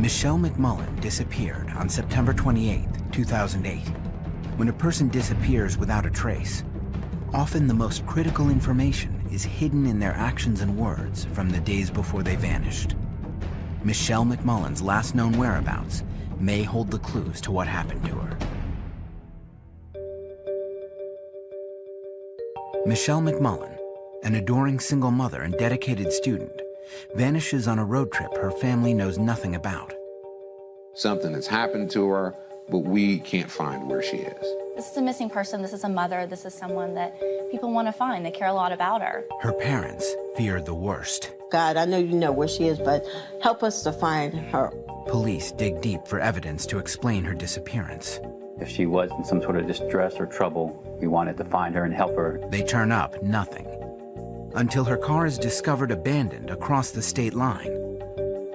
Michelle McMullen disappeared on September 28, 2008. When a person disappears without a trace, often the most critical information is hidden in their actions and words from the days before they vanished. Michelle McMullen's last known whereabouts may hold the clues to what happened to her. Michelle McMullen, an adoring single mother and dedicated student, vanishes on a road trip her family knows nothing about. Something has happened to her, but we can't find where she is. This is a missing person. This is a mother. This is someone that people want to find. They care a lot about her. Her parents feared the worst. God, I know you know where she is, but help us to find her. Police dig deep for evidence to explain her disappearance. If she was in some sort of distress or trouble, we wanted to find her and help her. They turn up nothing, until her car is discovered abandoned across the state line.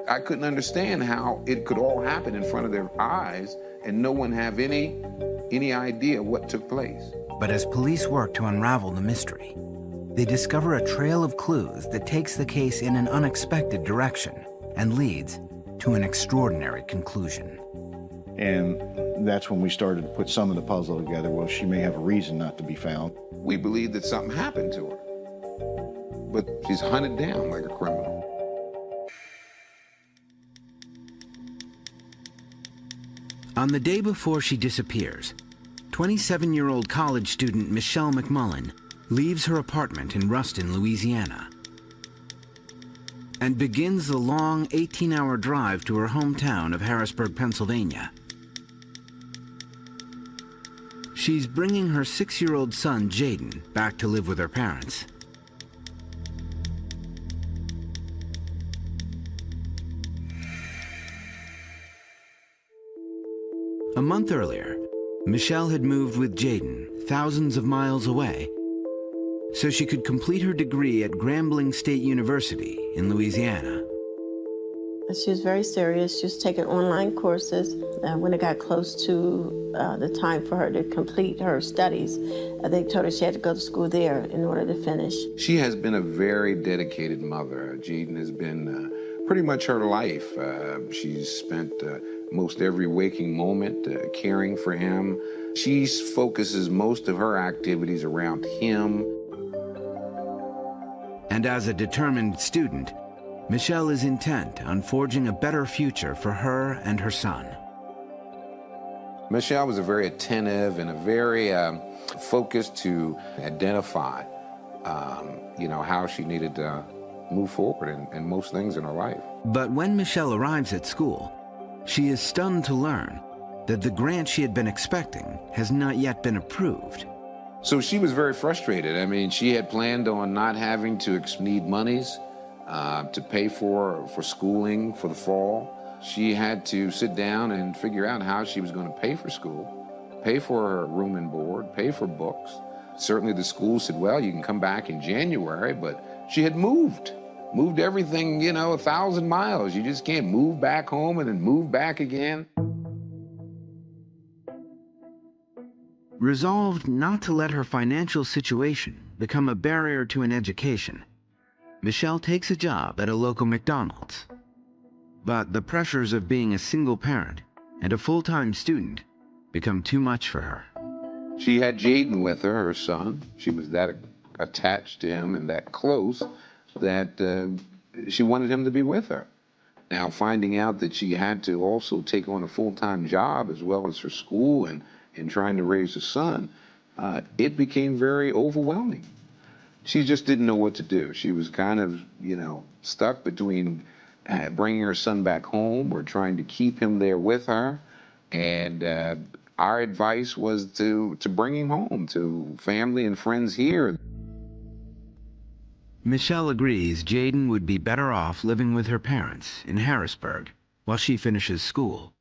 I couldn't understand how it could all happen in front of their eyes and no one have any idea what took place. But as police work to unravel the mystery, they discover a trail of clues that takes the case in an unexpected direction and leads to an extraordinary conclusion. And that's when we started to put some of the puzzle together. Well, she may have a reason not to be found. We believe that something happened to her, but she's hunted down like a criminal. On the day before she disappears, 27-year-old college student Michelle McMullen leaves her apartment in Ruston, Louisiana, and begins the long 18-hour drive to her hometown of Harrisburg, Pennsylvania. She's bringing her 6-year-old son, Jaden, back to live with her parents. A month earlier, Michelle had moved with Jaden thousands of miles away so she could complete her degree at Grambling State University in Louisiana. She was very serious. She was taking online courses. When it got close to the time for her to complete her studies, they told her she had to go to school there in order to finish. She has been a very dedicated mother. Jaden has been pretty much her life. She's spent most every waking moment caring for him. She focuses most of her activities around him. And as a determined student, Michelle is intent on forging a better future for her and her son. Michelle was a very attentive and a very focused to identify, how she needed to move forward in most things in her life. But when Michelle arrives at school, she is stunned to learn that the grant she had been expecting has not yet been approved. So she was very frustrated. I mean, she had planned on not having to need monies to pay for schooling for the fall. She had to sit down and figure out how she was going to pay for school, pay for her room and board, pay for books. Certainly the school said, well, you can come back in January, but she had moved everything, 1,000 miles. You just can't move back home and then move back again. Resolved not to let her financial situation become a barrier to an education, Michelle takes a job at a local McDonald's. But the pressures of being a single parent and a full-time student become too much for her. She had Jaden with her, her son. She was that attached to him and that close that she wanted him to be with her. Now, finding out that she had to also take on a full-time job as well as her school and trying to raise a son, it became very overwhelming. She just didn't know what to do. She was kind of, stuck between bringing her son back home or trying to keep him there with her. And our advice was to bring him home to family and friends here. Michelle agrees Jaden would be better off living with her parents in Harrisburg while she finishes school.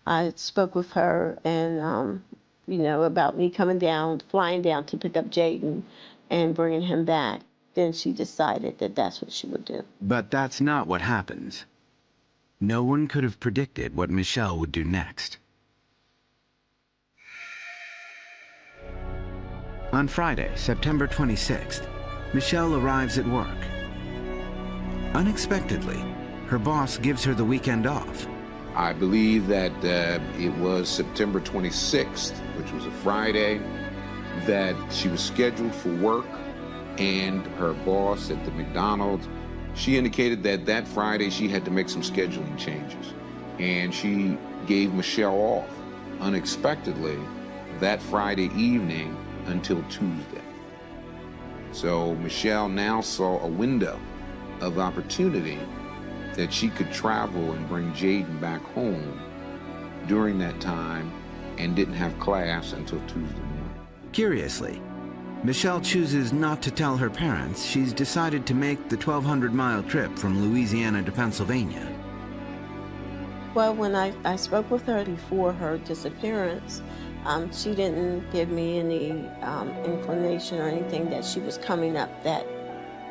I spoke with her and, about me coming down, flying down to pick up Jaden and bringing him back. Then she decided that that's what she would do. But that's not what happens. No one could have predicted what Michelle would do next. On Friday, September 26th, Michelle arrives at work. Unexpectedly, her boss gives her the weekend off. I believe that it was September 26th, which was a Friday, that she was scheduled for work, and her boss at the McDonald's, she indicated that that Friday she had to make some scheduling changes, and she gave Michelle off unexpectedly that Friday evening until Tuesday. So Michelle now saw a window of opportunity that she could travel and bring Jaden back home during that time and didn't have class until Tuesday morning. Curiously, Michelle chooses not to tell her parents she's decided to make the 1,200-mile trip from Louisiana to Pennsylvania. Well, when I spoke with her before her disappearance, she didn't give me any inclination or anything that she was coming up that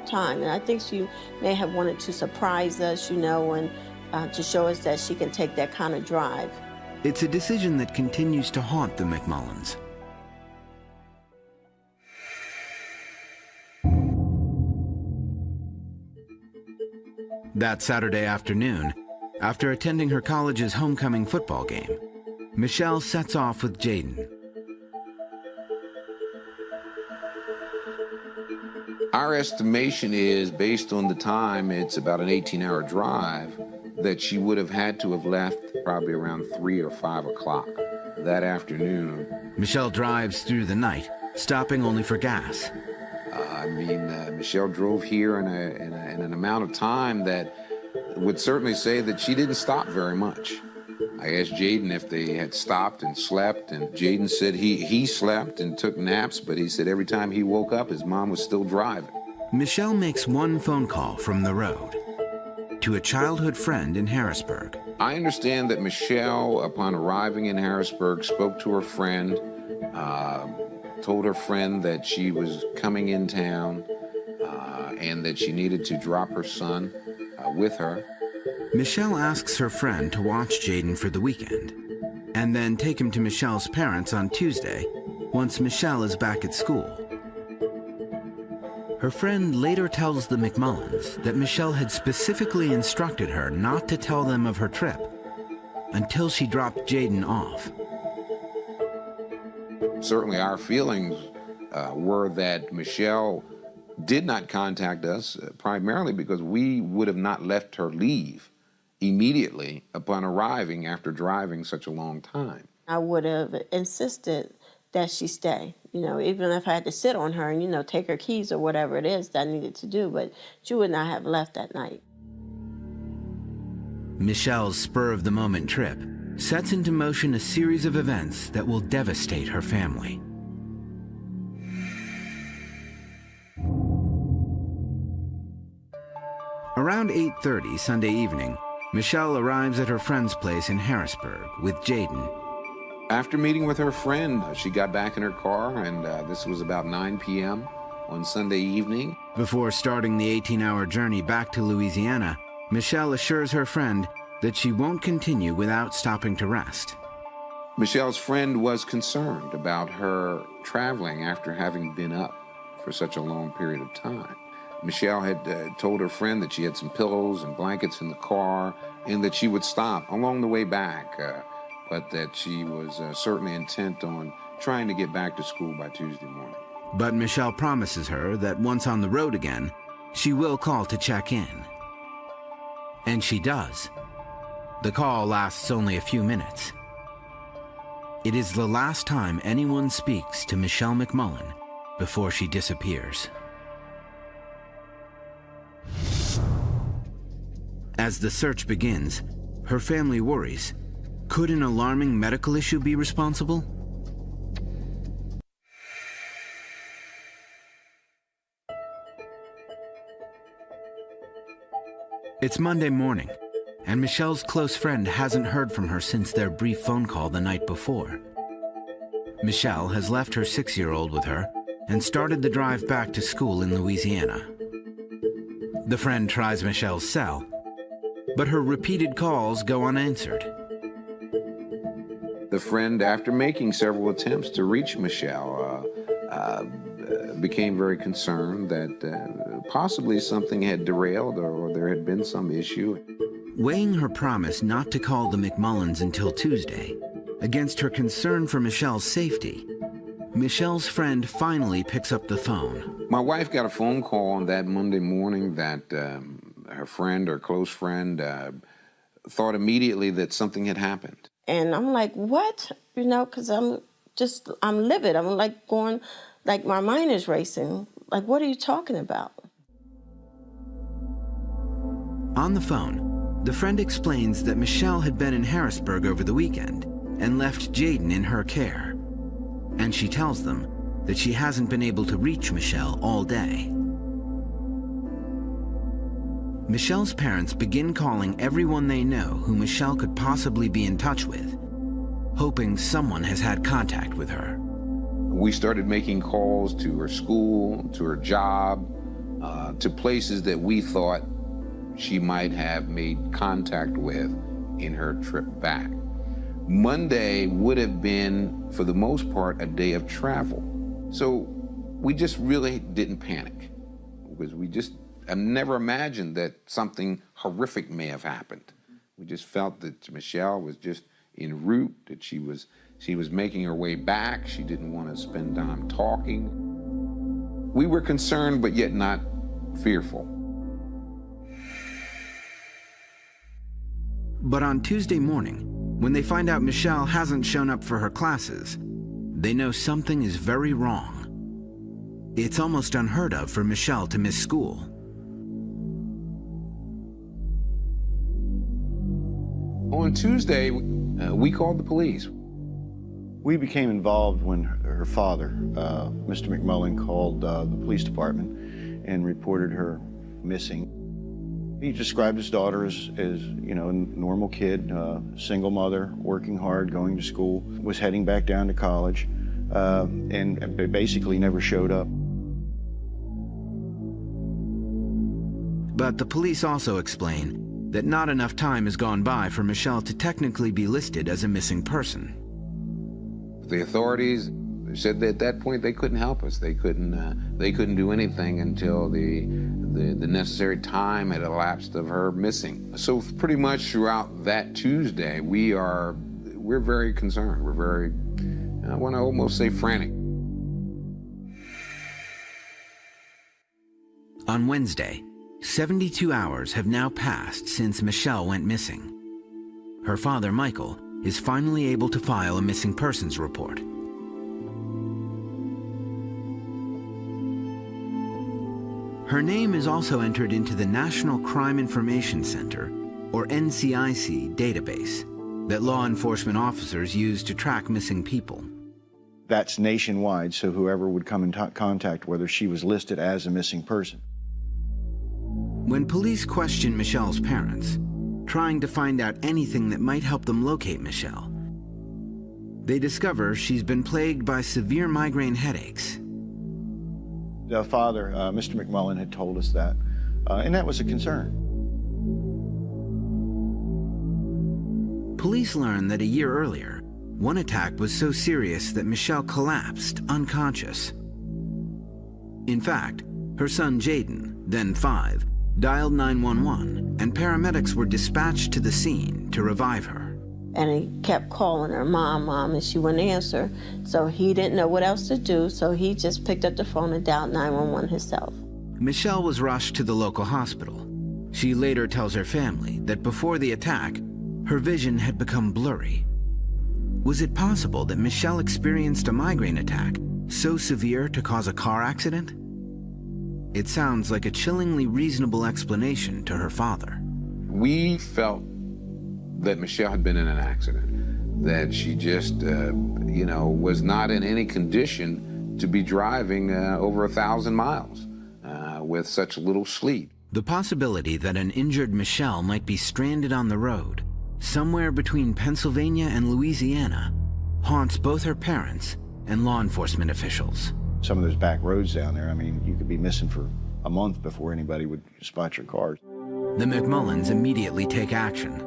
time. And I think she may have wanted to surprise us, you know, and to show us that she can take that kind of drive. It's a decision that continues to haunt the McMullins. That Saturday afternoon, after attending her college's homecoming football game, Michelle sets off with Jaden. Our estimation is, based on the time, it's about an 18-hour drive, that she would have had to have left probably around 3 or 5 o'clock that afternoon. Michelle drives through the night, stopping only for gas. Michelle drove here in an amount of time that would certainly say that she didn't stop very much. I asked Jaden if they had stopped and slept, and Jaden said he slept and took naps, but he said every time he woke up, his mom was still driving. Michelle makes one phone call from the road to a childhood friend in Harrisburg. I understand that Michelle, upon arriving in Harrisburg, spoke to her friend, told her friend that she was coming in town and that she needed to drop her son with her. Michelle asks her friend to watch Jaden for the weekend and then take him to Michelle's parents on Tuesday once Michelle is back at school. Her friend later tells the McMullins that Michelle had specifically instructed her not to tell them of her trip until she dropped Jaden off. Certainly our feelings were that Michelle did not contact us primarily because we would have not left her leave immediately upon arriving after driving such a long time. I would have insisted that she stay, you know, even if I had to sit on her and, you know, take her keys or whatever it is that I needed to do, but she would not have left that night. Michelle's spur-of-the-moment trip sets into motion a series of events that will devastate her family. Around 8:30 Sunday evening, Michelle arrives at her friend's place in Harrisburg with Jaden. After meeting with her friend, she got back in her car, and this was about 9 p.m. on Sunday evening. Before starting the 18-hour journey back to Louisiana, Michelle assures her friend that she won't continue without stopping to rest. Michelle's friend was concerned about her traveling after having been up for such a long period of time. Michelle had told her friend that she had some pillows and blankets in the car and that she would stop along the way back, but that she was certainly intent on trying to get back to school by Tuesday morning. But Michelle promises her that once on the road again, she will call to check in. And she does. The call lasts only a few minutes. It is the last time anyone speaks to Michelle McMullin before she disappears. As the search begins, her family worries. Could an alarming medical issue be responsible? It's Monday morning, and Michelle's close friend hasn't heard from her since their brief phone call the night before. Michelle has left her 6-year-old with her and started the drive back to school in Louisiana. The friend tries Michelle's cell, but her repeated calls go unanswered. The friend, after making several attempts to reach Michelle, became very concerned that possibly something had derailed or there had been some issue. Weighing her promise not to call the McMullins until Tuesday against her concern for Michelle's safety, Michelle's friend finally picks up the phone. My wife got a phone call on that Monday morning that her friend or close friend thought immediately that something had happened. And I'm like, what? You know, because I'm livid. I'm like going, like my mind is racing. Like, what are you talking about? On the phone, the friend explains that Michelle had been in Harrisburg over the weekend and left Jaden in her care. And she tells them that she hasn't been able to reach Michelle all day. Michelle's parents begin calling everyone they know who Michelle could possibly be in touch with, hoping someone has had contact with her. We started making calls to her school, to her job, to places that we thought she might have made contact with in her trip back. Monday would have been, for the most part, a day of travel. So we just really didn't panic, because I never imagined that something horrific may have happened. We just felt that Michelle was just en route, that she was making her way back. She didn't want to spend time talking. We were concerned, but yet not fearful. But on Tuesday morning, when they find out Michelle hasn't shown up for her classes, they know something is very wrong. It's almost unheard of for Michelle to miss school. On Tuesday, we called the police. We became involved when her father, Mr. McMullen, called the police department and reported her missing. He described his daughter as you know, a normal kid, single mother, working hard, going to school, was heading back down to college, and basically never showed up. But the police also explain that not enough time has gone by for Michelle to technically be listed as a missing person. The authorities said that at that point they couldn't help us. They couldn't do anything until the necessary time had elapsed of her missing. So pretty much throughout that Tuesday, we're very concerned. We're very, I want to almost say, frantic. On Wednesday, 72 hours have now passed since Michelle went missing. Her father, Michael, is finally able to file a missing persons report. Her name is also entered into the National Crime Information Center, or NCIC, database that law enforcement officers use to track missing people. That's nationwide, so whoever would come in contact whether she was listed as a missing person. When police question Michelle's parents, trying to find out anything that might help them locate Michelle, they discover she's been plagued by severe migraine headaches. The father, Mr. McMullen, had told us that, and that was a concern. Police learned that a year earlier, one attack was so serious that Michelle collapsed unconscious. In fact, her son Jaden, then 5, dialed 911, and paramedics were dispatched to the scene to revive her. And he kept calling her, Mom, Mom, and she wouldn't answer. So he didn't know what else to do, so he just picked up the phone and dialed 911 himself. Michelle was rushed to the local hospital. She later tells her family that before the attack, her vision had become blurry. Was it possible that Michelle experienced a migraine attack so severe to cause a car accident? It sounds like a chillingly reasonable explanation to her father. We felt that Michelle had been in an accident, that she just, was not in any condition to be driving over 1,000 miles with such little sleep. The possibility that an injured Michelle might be stranded on the road, somewhere between Pennsylvania and Louisiana, haunts both her parents and law enforcement officials. Some of those back roads down there, I mean, you could be missing for a month before anybody would spot your car. The McMullins immediately take action.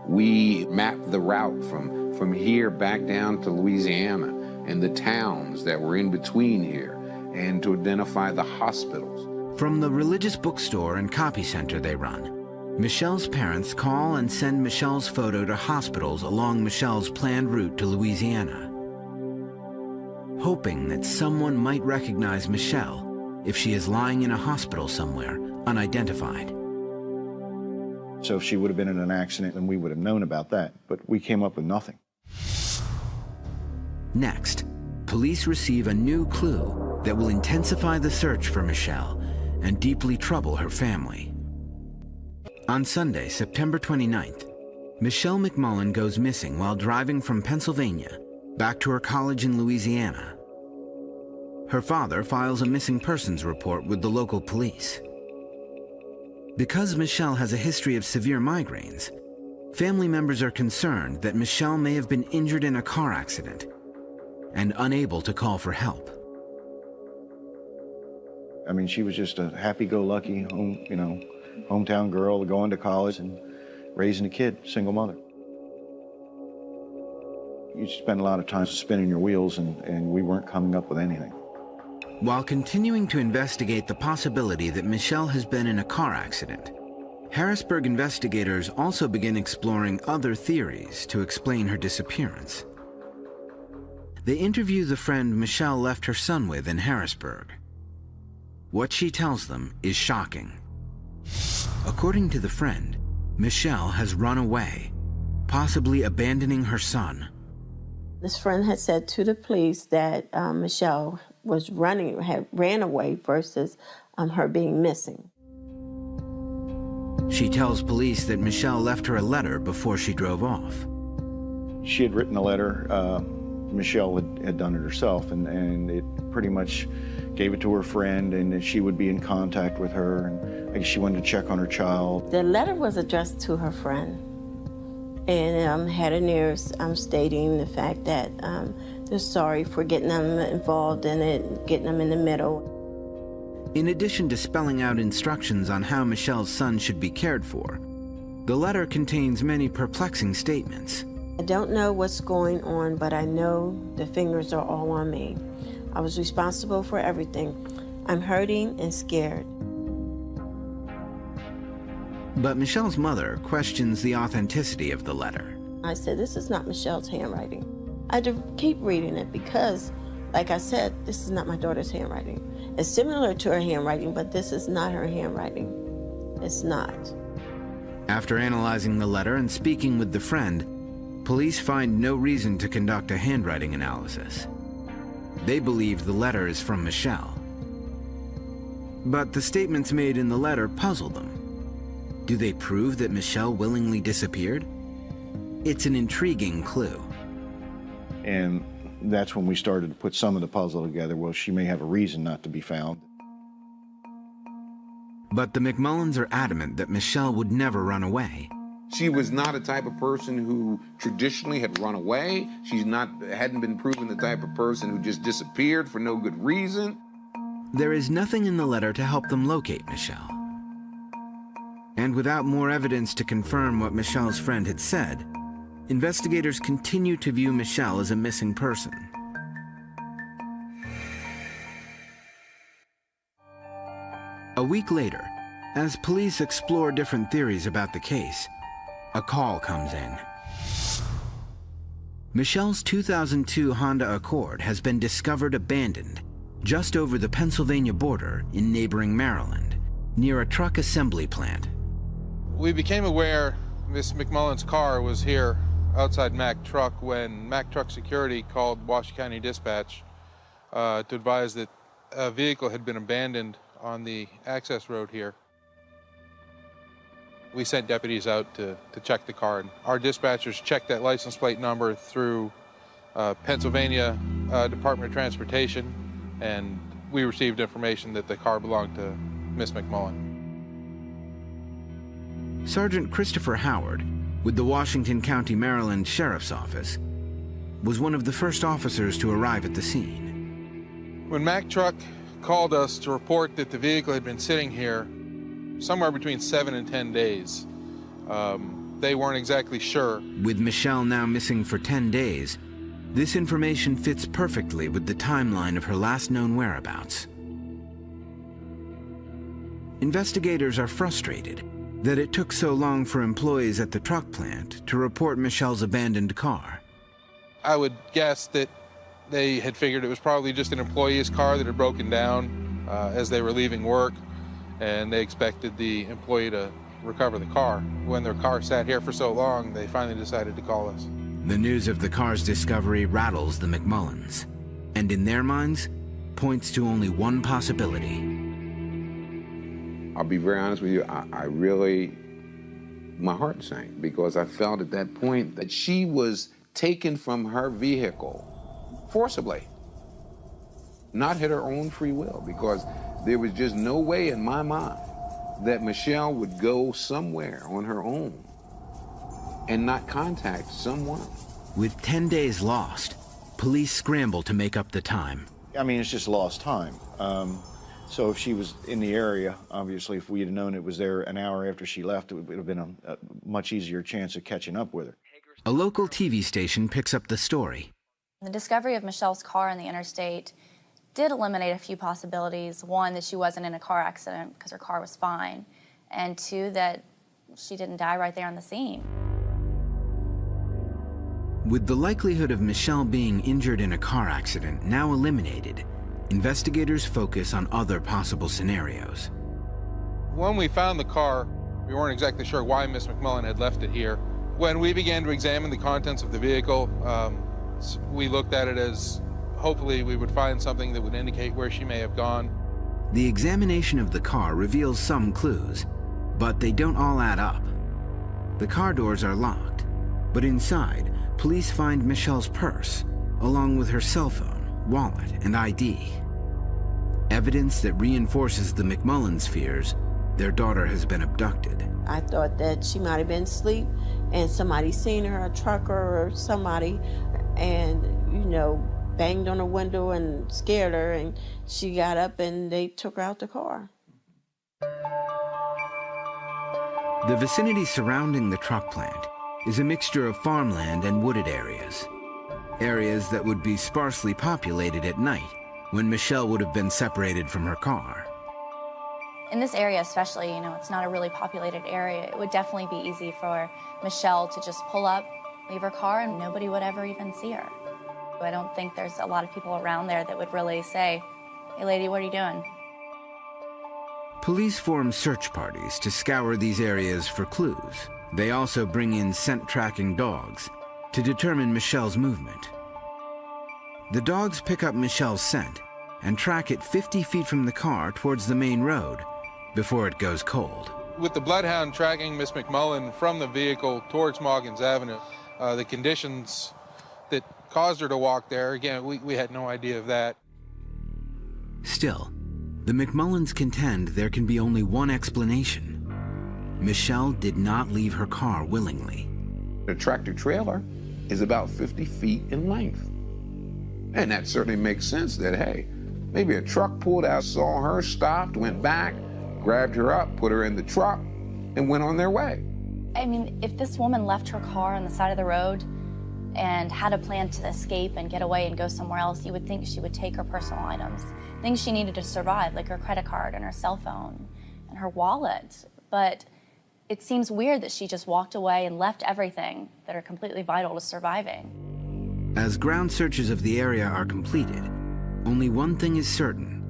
We mapped the route from here back down to Louisiana and the towns that were in between here, and to identify the hospitals. From the religious bookstore and copy center they run, Michelle's parents call and send Michelle's photo to hospitals along Michelle's planned route to Louisiana, hoping that someone might recognize Michelle if she is lying in a hospital somewhere, unidentified. So if she would have been in an accident, then we would have known about that, but we came up with nothing. Next, police receive a new clue that will intensify the search for Michelle and deeply trouble her family. On Sunday, September 29th, Michelle McMullen goes missing while driving from Pennsylvania back to her college in Louisiana. Her father files a missing persons report with the local police. Because Michelle has a history of severe migraines, family members are concerned that Michelle may have been injured in a car accident and unable to call for help. I mean, she was just a happy-go-lucky hometown girl going to college and raising a kid, single mother. You spend a lot of time spinning your wheels, and we weren't coming up with anything. While continuing to investigate the possibility that Michelle has been in a car accident, Harrisburg investigators also begin exploring other theories to explain her disappearance. They interview the friend Michelle left her son with in Harrisburg. What she tells them is shocking. According to the friend, Michelle has run away, possibly abandoning her son. This friend had said to the police that Michelle ran away versus her being missing. She tells police that Michelle left her a letter before she drove off. She had written a letter. Michelle had done it herself, and it pretty much gave it to her friend, and that she would be in contact with her, and I guess she wanted to check on her child. The letter was addressed to her friend, and had a nurse stating the fact that they're sorry for getting them involved in it, getting them in the middle. In addition to spelling out instructions on how Michelle's son should be cared for, the letter contains many perplexing statements. I don't know what's going on, but I know the fingers are all on me. I was responsible for everything. I'm hurting and scared. But Michelle's mother questions the authenticity of the letter. I said, this is not Michelle's handwriting. I had to keep reading it because, like I said, this is not my daughter's handwriting. It's similar to her handwriting, but this is not her handwriting. It's not. After analyzing the letter and speaking with the friend, police find no reason to conduct a handwriting analysis. They believe the letter is from Michelle. But the statements made in the letter puzzle them. Do they prove that Michelle willingly disappeared? It's an intriguing clue. And that's when we started to put some of the puzzle together. Well, she may have a reason not to be found. But the McMullens are adamant that Michelle would never run away. She was not a type of person who traditionally had run away. Hadn't been proven the type of person who just disappeared for no good reason. There is nothing in the letter to help them locate Michelle. And without more evidence to confirm what Michelle's friend had said, investigators continue to view Michelle as a missing person. A week later, as police explore different theories about the case, a call comes in. Michelle's 2002 Honda Accord has been discovered abandoned just over the Pennsylvania border in neighboring Maryland, near a truck assembly plant. We became aware Miss McMullen's car was here outside Mack Truck when Mack Truck Security called Washington County Dispatch to advise that a vehicle had been abandoned on the access road here. We sent deputies out to check the car, and our dispatchers checked that license plate number through Pennsylvania Department of Transportation, and we received information that the car belonged to Miss McMullen. Sergeant Christopher Howard, with the Washington County, Maryland Sheriff's Office, was one of the first officers to arrive at the scene. When Mack Truck called us to report that the vehicle had been sitting here somewhere between 7 and 10 days, they weren't exactly sure. With Michelle now missing for 10 days, this information fits perfectly with the timeline of her last known whereabouts. Investigators are frustrated that it took so long for employees at the truck plant to report Michelle's abandoned car. I would guess that they had figured it was probably just an employee's car that had broken down as they were leaving work, and they expected the employee to recover the car. When their car sat here for so long, they finally decided to call us. The news of the car's discovery rattles the McMullins, and in their minds, points to only one possibility. I'll be very honest with you, I really, my heart sank because I felt at that point that she was taken from her vehicle forcibly, not at her own free will, because there was just no way in my mind that Michelle would go somewhere on her own and not contact someone. With 10 days lost, police scramble to make up the time. I mean, it's just lost time. So if she was in the area, obviously, if we had known it was there an hour after she left, it would have been a much easier chance of catching up with her. A local TV station picks up the story. The discovery of Michelle's car on the interstate did eliminate a few possibilities. One, that she wasn't in a car accident because her car was fine. And two, that she didn't die right there on the scene. With the likelihood of Michelle being injured in a car accident now eliminated, investigators focus on other possible scenarios. When we found the car, we weren't exactly sure why Miss McMullen had left it here. When we began to examine the contents of the vehicle, we looked at it as hopefully we would find something that would indicate where she may have gone. The examination of the car reveals some clues, but they don't all add up. The car doors are locked, but inside, police find Michelle's purse, along with her cell phone, wallet, and ID. Evidence that reinforces the McMullins' fears their daughter has been abducted. I thought that she might have been asleep and somebody seen her, a trucker or somebody, and, banged on her window and scared her, and she got up and they took her out the car. The vicinity surrounding the truck plant is a mixture of farmland and wooded areas. Areas that would be sparsely populated at night when Michelle would have been separated from her car. In this area especially, it's not a really populated area. It would definitely be easy for Michelle to just pull up, leave her car, and nobody would ever even see her. I don't think there's a lot of people around there that would really say, "Hey lady, what are you doing?" Police form search parties to scour these areas for clues. They also bring in scent-tracking dogs to determine Michelle's movement. The dogs pick up Michelle's scent and track it 50 feet from the car towards the main road before it goes cold. With the bloodhound tracking Miss McMullen from the vehicle towards Moggins Avenue, the conditions that caused her to walk there, again, we had no idea of that. Still, the McMullins contend there can be only one explanation. Michelle did not leave her car willingly. The tractor trailer is about 50 feet in length. And that certainly makes sense that, hey, maybe a truck pulled out, saw her, stopped, went back, grabbed her up, put her in the truck, and went on their way. I mean, if this woman left her car on the side of the road and had a plan to escape and get away and go somewhere else, you would think she would take her personal items, things she needed to survive, like her credit card and her cell phone and her wallet. But it seems weird that she just walked away and left everything that are completely vital to surviving. As ground searches of the area are completed, only one thing is certain.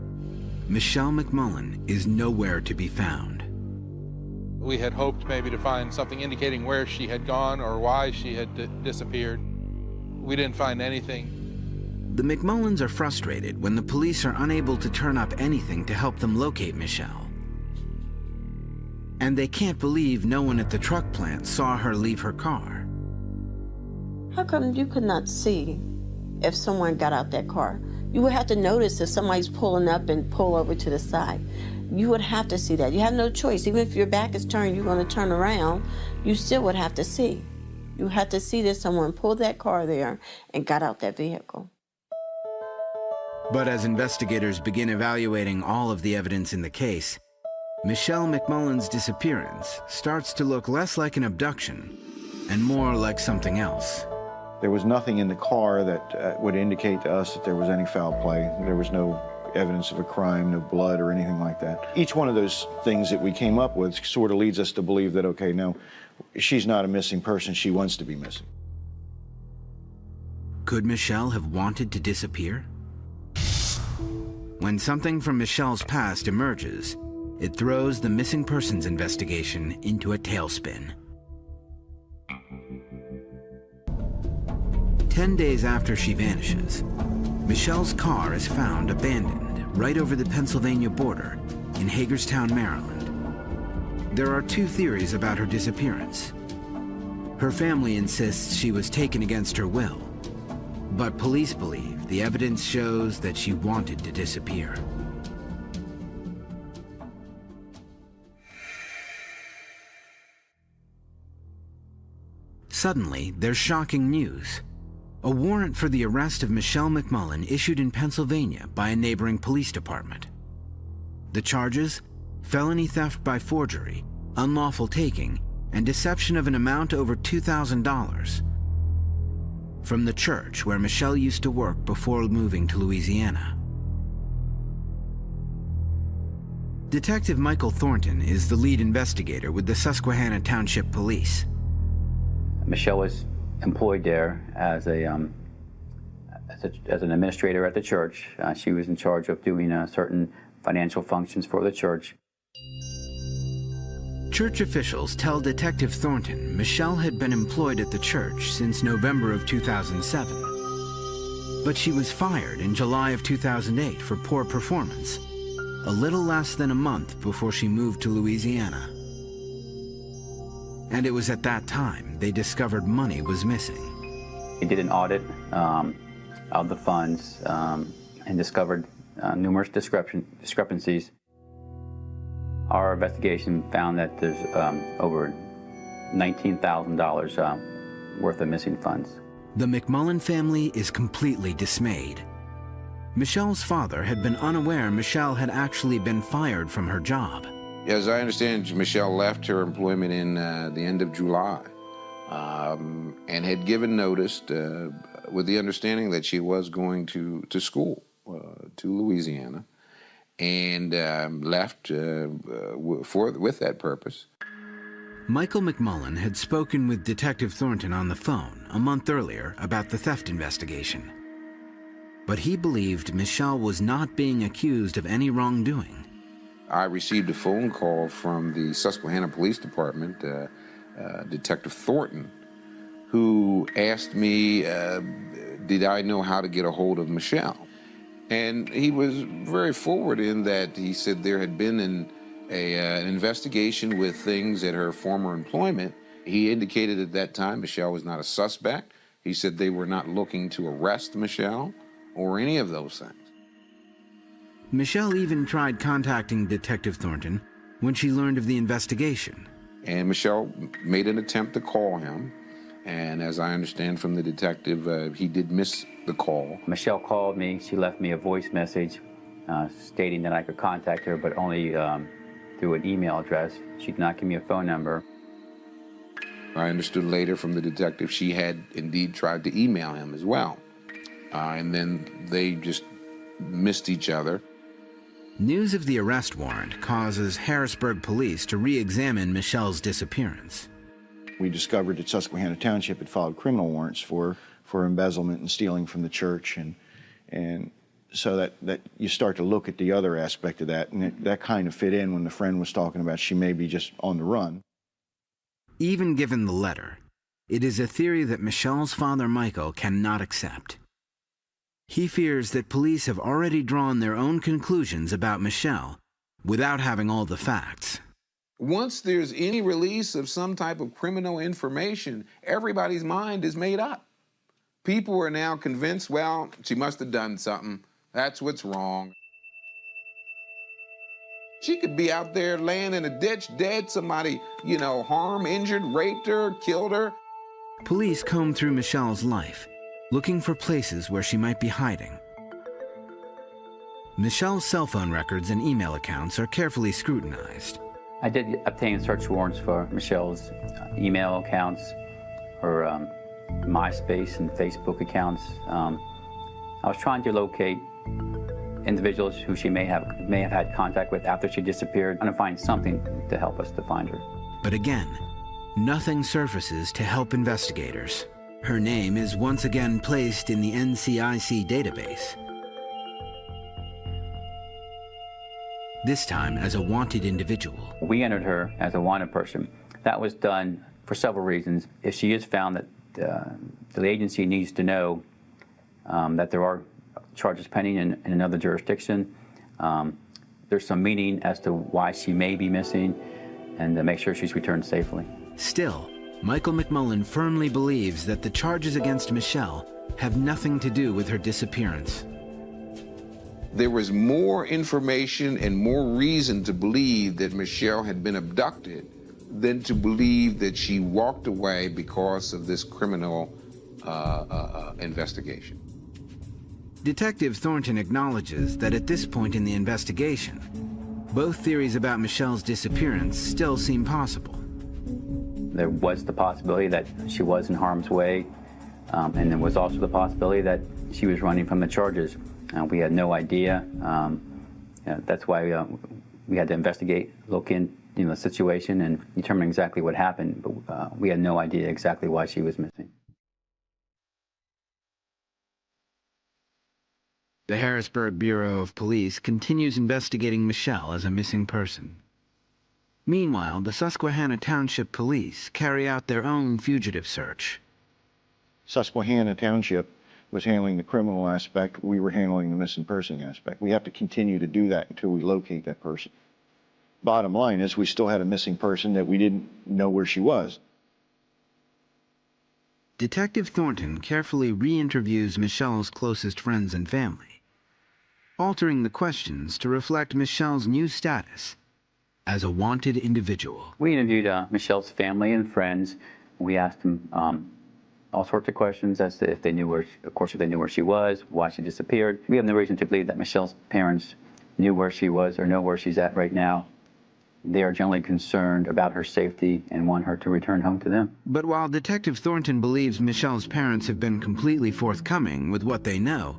Michelle McMullen is nowhere to be found. We had hoped maybe to find something indicating where she had gone or why she had disappeared. We didn't find anything. The McMullins are frustrated when the police are unable to turn up anything to help them locate Michelle. And they can't believe no one at the truck plant saw her leave her car. How come you could not see if someone got out that car? You would have to notice if somebody's pulling up and pull over to the side. You would have to see that. You have no choice. Even if your back is turned, you're going to turn around, you still would have to see. You have to see that someone pulled that car there and got out that vehicle. But as investigators begin evaluating all of the evidence in the case, Michelle McMullen's disappearance starts to look less like an abduction and more like something else. There was nothing in the car that would indicate to us that there was any foul play. There was no evidence of a crime, no blood or anything like that. Each one of those things that we came up with sort of leads us to believe that, okay, no, she's not a missing person, she wants to be missing. Could Michelle have wanted to disappear? When something from Michelle's past emerges, it throws the missing persons investigation into a tailspin. 10 days after she vanishes, Michelle's car is found abandoned right over the Pennsylvania border in Hagerstown, Maryland. There are two theories about her disappearance. Her family insists she was taken against her will, but police believe the evidence shows that she wanted to disappear. Suddenly, there's shocking news. A warrant for the arrest of Michelle McMullen issued in Pennsylvania by a neighboring police department. The charges? Felony theft by forgery, unlawful taking, and deception of an amount over $2,000 from the church where Michelle used to work before moving to Louisiana. Detective Michael Thornton is the lead investigator with the Susquehanna Township Police. Michelle was employed there as an administrator at the church. She was in charge of doing certain financial functions for the church. Church officials tell Detective Thornton Michelle had been employed at the church since November of 2007. But she was fired in July of 2008 for poor performance, a little less than a month before she moved to Louisiana. And it was at that time they discovered money was missing. We did an audit of the funds and discovered numerous discrepancies. Our investigation found that there's over $19,000 worth of missing funds. The McMullen family is completely dismayed. Michelle's father had been unaware Michelle had actually been fired from her job. As I understand, Michelle left her employment in the end of July and had given notice with the understanding that she was going to school to Louisiana, and left with that purpose. Michael McMullen had spoken with Detective Thornton on the phone a month earlier about the theft investigation. But he believed Michelle was not being accused of any wrongdoing. I received a phone call from the Susquehanna Police Department, Detective Thornton, who asked me, did I know how to get a hold of Michelle? And he was very forward in that he said there had been an investigation with things at her former employment. He indicated at that time Michelle was not a suspect. He said they were not looking to arrest Michelle or any of those things. Michelle even tried contacting Detective Thornton when she learned of the investigation. And Michelle made an attempt to call him. And as I understand from the detective, he did miss the call. Michelle called me. She left me a voice message stating that I could contact her, but only through an email address. She did not give me a phone number. I understood later from the detective she had indeed tried to email him as well. And then they just missed each other. News of the arrest warrant causes Harrisburg police to re-examine Michelle's disappearance. We discovered that Susquehanna Township had filed criminal warrants for embezzlement and stealing from the church, and so that you start to look at the other aspect of that, and that kind of fit in when the friend was talking about she may be just on the run. Even given the letter, it is a theory that Michelle's father, Michael, cannot accept. He fears that police have already drawn their own conclusions about Michelle without having all the facts. Once there's any release of some type of criminal information, everybody's mind is made up. People are now convinced, well, she must have done something. That's what's wrong. She could be out there laying in a ditch dead, somebody, harmed, injured, raped her, killed her. Police comb through Michelle's life, looking for places where she might be hiding. Michelle's cell phone records and email accounts are carefully scrutinized. I did obtain search warrants for Michelle's email accounts, her MySpace and Facebook accounts. I was trying to locate individuals who she may have had contact with after she disappeared, and to find something to help us to find her. But again, nothing surfaces to help investigators. Her name is once again placed in the NCIC database, this time as a wanted individual. We entered her as a wanted person. That was done for several reasons. If she is found, that the agency needs to know that there are charges pending in another jurisdiction. There's some meaning as to why she may be missing, and to make sure she's returned safely. Still, Michael McMullen firmly believes that the charges against Michelle have nothing to do with her disappearance. There was more information and more reason to believe that Michelle had been abducted than to believe that she walked away because of this criminal investigation. Detective Thornton acknowledges that at this point in the investigation, both theories about Michelle's disappearance still seem possible. There was the possibility that she was in harm's way, and there was also the possibility that she was running from the charges. We had no idea. That's why we had to investigate, look in the situation, and determine exactly what happened. But we had no idea exactly why she was missing. The Harrisburg Bureau of Police continues investigating Michelle as a missing person. Meanwhile, the Susquehanna Township Police carry out their own fugitive search. Susquehanna Township was handling the criminal aspect. We were handling the missing person aspect. We have to continue to do that until we locate that person. Bottom line is we still had a missing person that we didn't know where she was. Detective Thornton carefully re-interviews Michelle's closest friends and family, altering the questions to reflect Michelle's new status as a wanted individual. We interviewed Michelle's family and friends. We asked them all sorts of questions as to if they knew if they knew where she was, why she disappeared. We have no reason to believe that Michelle's parents knew where she was or know where she's at right now. They are generally concerned about her safety and want her to return home to them. But while Detective Thornton believes Michelle's parents have been completely forthcoming with what they know,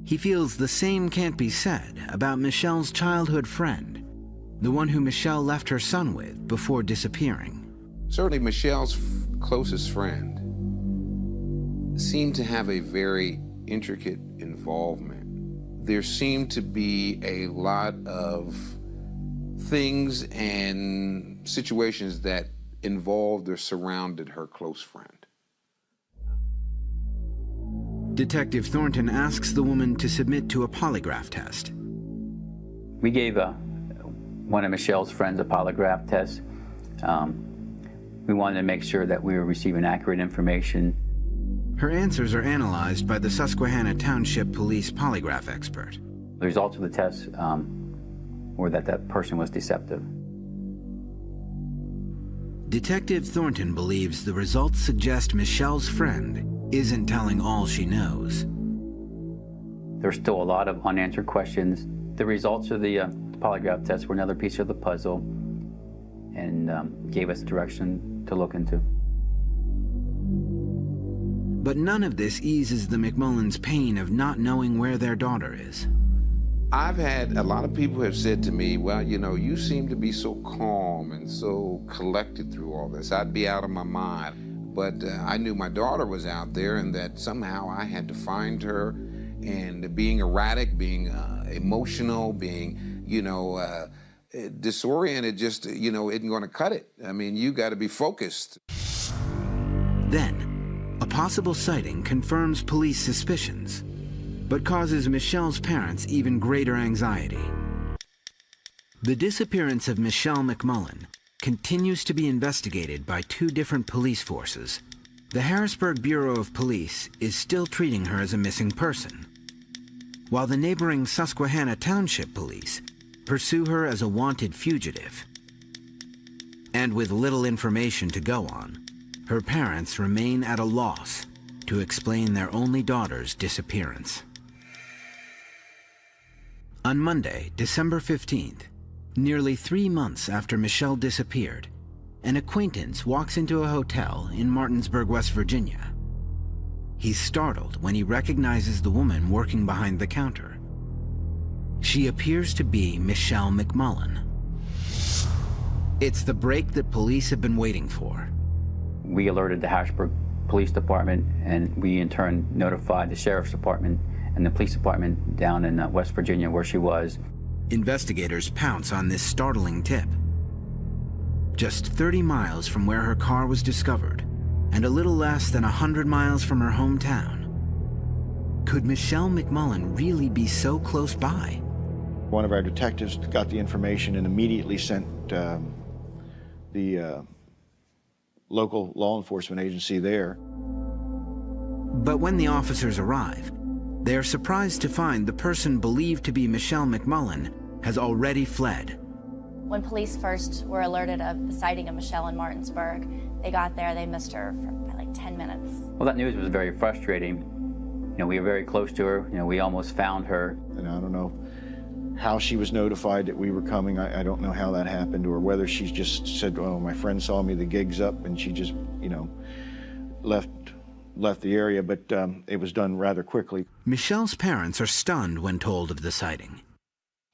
he feels the same can't be said about Michelle's childhood friend, the one who Michelle left her son with before disappearing. Certainly Michelle's closest friend seemed to have a very intricate involvement. There seemed to be a lot of things and situations that involved or surrounded her close friend. Detective Thornton asks the woman to submit to a polygraph test. We gave one of Michelle's friends a polygraph test. We wanted to make sure that we were receiving accurate information. Her answers are analyzed by the Susquehanna Township Police polygraph expert. The results of the test were that person was deceptive. Detective Thornton believes the results suggest Michelle's friend isn't telling all she knows. There's still a lot of unanswered questions. The results of the polygraph test were another piece of the puzzle and gave us direction to look into. But none of this eases the McMullens' pain of not knowing where their daughter is. I've had a lot of people who have said to me, well, you seem to be so calm and so collected through all this. I'd be out of my mind. But I knew my daughter was out there and that somehow I had to find her. And being erratic, being emotional, being, disoriented just, isn't going to cut it. I mean, you got to be focused. Then, a possible sighting confirms police suspicions, but causes Michelle's parents even greater anxiety. The disappearance of Michelle McMullen continues to be investigated by two different police forces. The Harrisburg Bureau of Police is still treating her as a missing person, while the neighboring Susquehanna Township Police pursue her as a wanted fugitive. And with little information to go on, her parents remain at a loss to explain their only daughter's disappearance. On Monday, December 15th, nearly 3 months after Michelle disappeared, an acquaintance walks into a hotel in Martinsburg, West Virginia. He's startled when he recognizes the woman working behind the counter. She appears to be Michelle McMullen. It's the break that police have been waiting for. We alerted the Harrisburg Police Department, and we in turn notified the Sheriff's Department and the police department down in West Virginia where she was. Investigators pounce on this startling tip. Just 30 miles from where her car was discovered, and a little less than 100 miles from her hometown. Could Michelle McMullen really be so close by? One of our detectives got the information and immediately sent the local law enforcement agency there. But when the officers arrive, they are surprised to find the person believed to be Michelle McMullen has already fled. When police first were alerted of the sighting of Michelle in Martinsburg, they got there, they missed her for like 10 minutes. Well, that news was very frustrating. You know, we were very close to her. You know, we almost found her. And I don't know how she was notified that we were coming. I don't know how that happened, or whether she just said, oh, my friend saw me, the gig's up, and she just, you know, left the area, but it was done rather quickly. Michelle's parents are stunned when told of the sighting.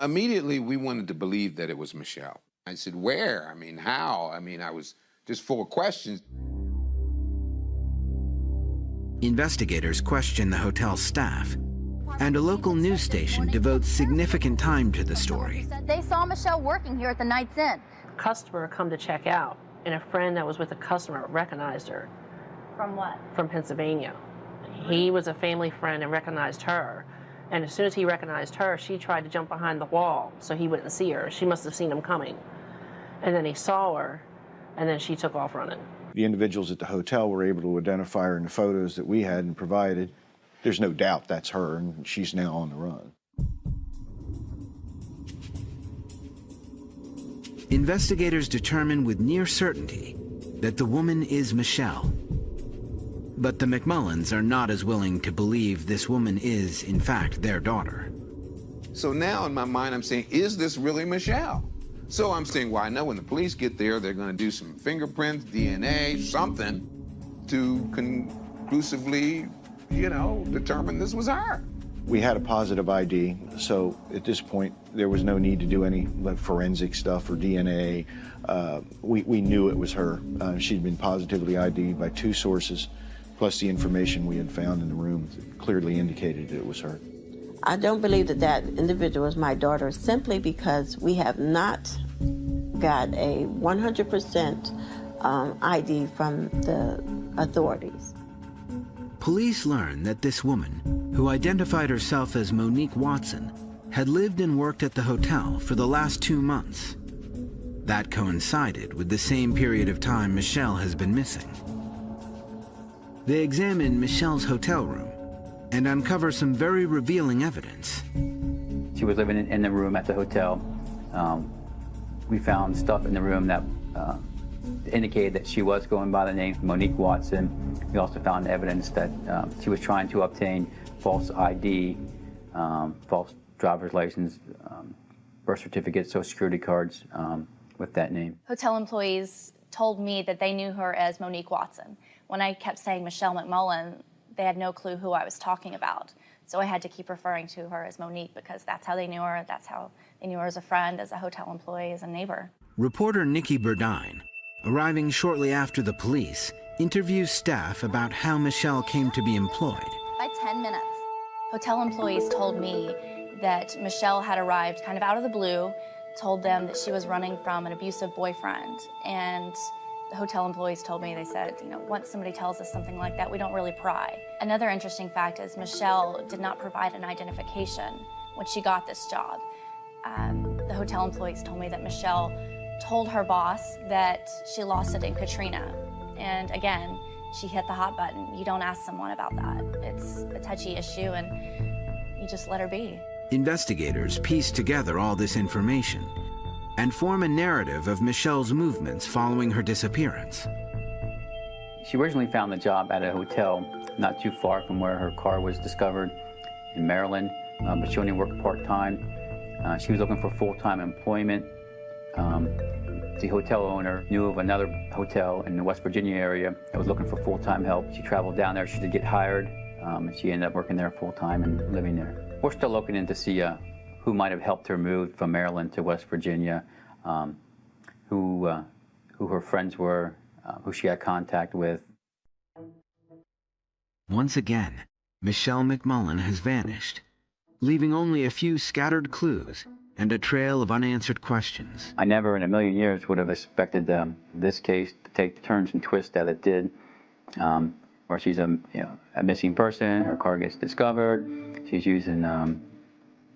Immediately, we wanted to believe that it was Michelle. I said, where? I mean, how? I mean, I was just full of questions. Investigators question the hotel staff, and a local news station devotes significant time to the story. They saw Michelle working here at the Knight's Inn. A customer come to check out, and a friend that was with the customer recognized her. From what? From Pennsylvania. He was a family friend and recognized her. And as soon as he recognized her, she tried to jump behind the wall so he wouldn't see her. She must have seen him coming. And then he saw her, and then she took off running. The individuals at the hotel were able to identify her in the photos that we had and provided. There's no doubt that's her, and she's now on the run. Investigators determine with near certainty that the woman is Michelle. But the McMullens are not as willing to believe this woman is, in fact, their daughter. So now in my mind, I'm saying, is this really Michelle? So I'm saying, well, I know when the police get there, they're going to do some fingerprints, DNA, something to conclusively, you know, determine this was her. We had a positive ID, so at this point, there was no need to do any forensic stuff or DNA. We knew it was her. She'd been positively ID'd by 2 sources, plus the information we had found in the room that clearly indicated that it was her. I don't believe that that individual is my daughter simply because we have not got a 100% ID from the authorities. Police learn that this woman, who identified herself as Monique Watson, had lived and worked at the hotel for the last 2 months. That coincided with the same period of time Michelle has been missing. They examine Michelle's hotel room and uncover some very revealing evidence. She was living in the room at the hotel. We found stuff in the room that indicated that she was going by the name Monique Watson. We also found evidence that she was trying to obtain false ID, false driver's license, birth certificates, social security cards with that name. Hotel employees told me that they knew her as Monique Watson. When I kept saying Michelle McMullen, they had no clue who I was talking about. So I had to keep referring to her as Monique because that's how they knew her. That's how they knew her as a friend, as a hotel employee, as a neighbor. Reporter Nikki Burdine, arriving shortly after the police, interviews staff about how Michelle came to be employed. By 10 minutes. Hotel employees told me that Michelle had arrived kind of out of the blue, told them that she was running from an abusive boyfriend, and the hotel employees told me, they said, you know, once somebody tells us something like that, we don't really pry. Another interesting fact is Michelle did not provide an identification when she got this job. The hotel employees told me that Michelle told her boss that she lost it in Katrina. And again, she hit the hot button. You don't ask someone about that. It's a touchy issue and you just let her be. Investigators piece together all this information and form a narrative of Michelle's movements following her disappearance. She originally found the job at a hotel not too far from where her car was discovered in Maryland, but she only worked part-time. She was looking for full-time employment. The hotel owner knew of another hotel in the West Virginia area that was looking for full-time help. She traveled down there, she did get hired, and she ended up working there full-time and living there. We're still looking in to see who might have helped her move from Maryland to West Virginia, who her friends were, who she had contact with. Once again, Michelle McMullen has vanished, leaving only a few scattered clues and a trail of unanswered questions. I never in a million years would have expected this case to take the turns and twists that it did, where she's a missing person, her car gets discovered, she's using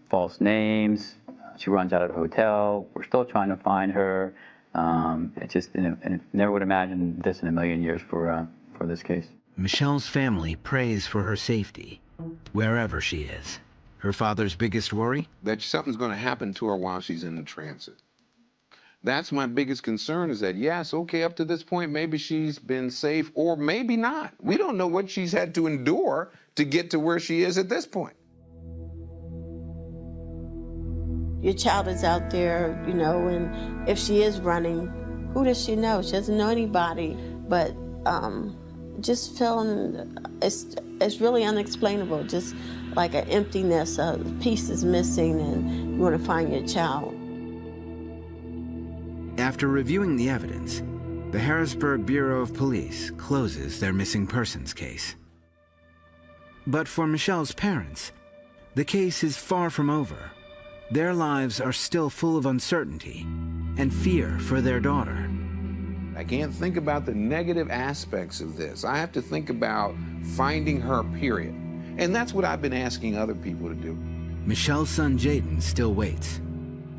false names, she runs out of the hotel, we're still trying to find her. It just, and never would imagine this in a million years for this case. Michelle's family prays for her safety, wherever she is. Her father's biggest worry? That something's going to happen to her while she's in the transit. That's my biggest concern, is that, yes, okay, up to this point, maybe she's been safe, or maybe not. We don't know what she's had to endure to get to where she is at this point. Your child is out there, you know, and if she is running, who does she know? She doesn't know anybody, but just feeling, it's really unexplainable, just like an emptiness, a piece is missing, and you want to find your child. After reviewing the evidence, the Harrisburg Bureau of Police closes their missing persons case. But for Michelle's parents, the case is far from over. Their lives are still full of uncertainty and fear for their daughter. I can't think about the negative aspects of this. I have to think about finding her, period. And that's what I've been asking other people to do. Michelle's son Jaden still waits,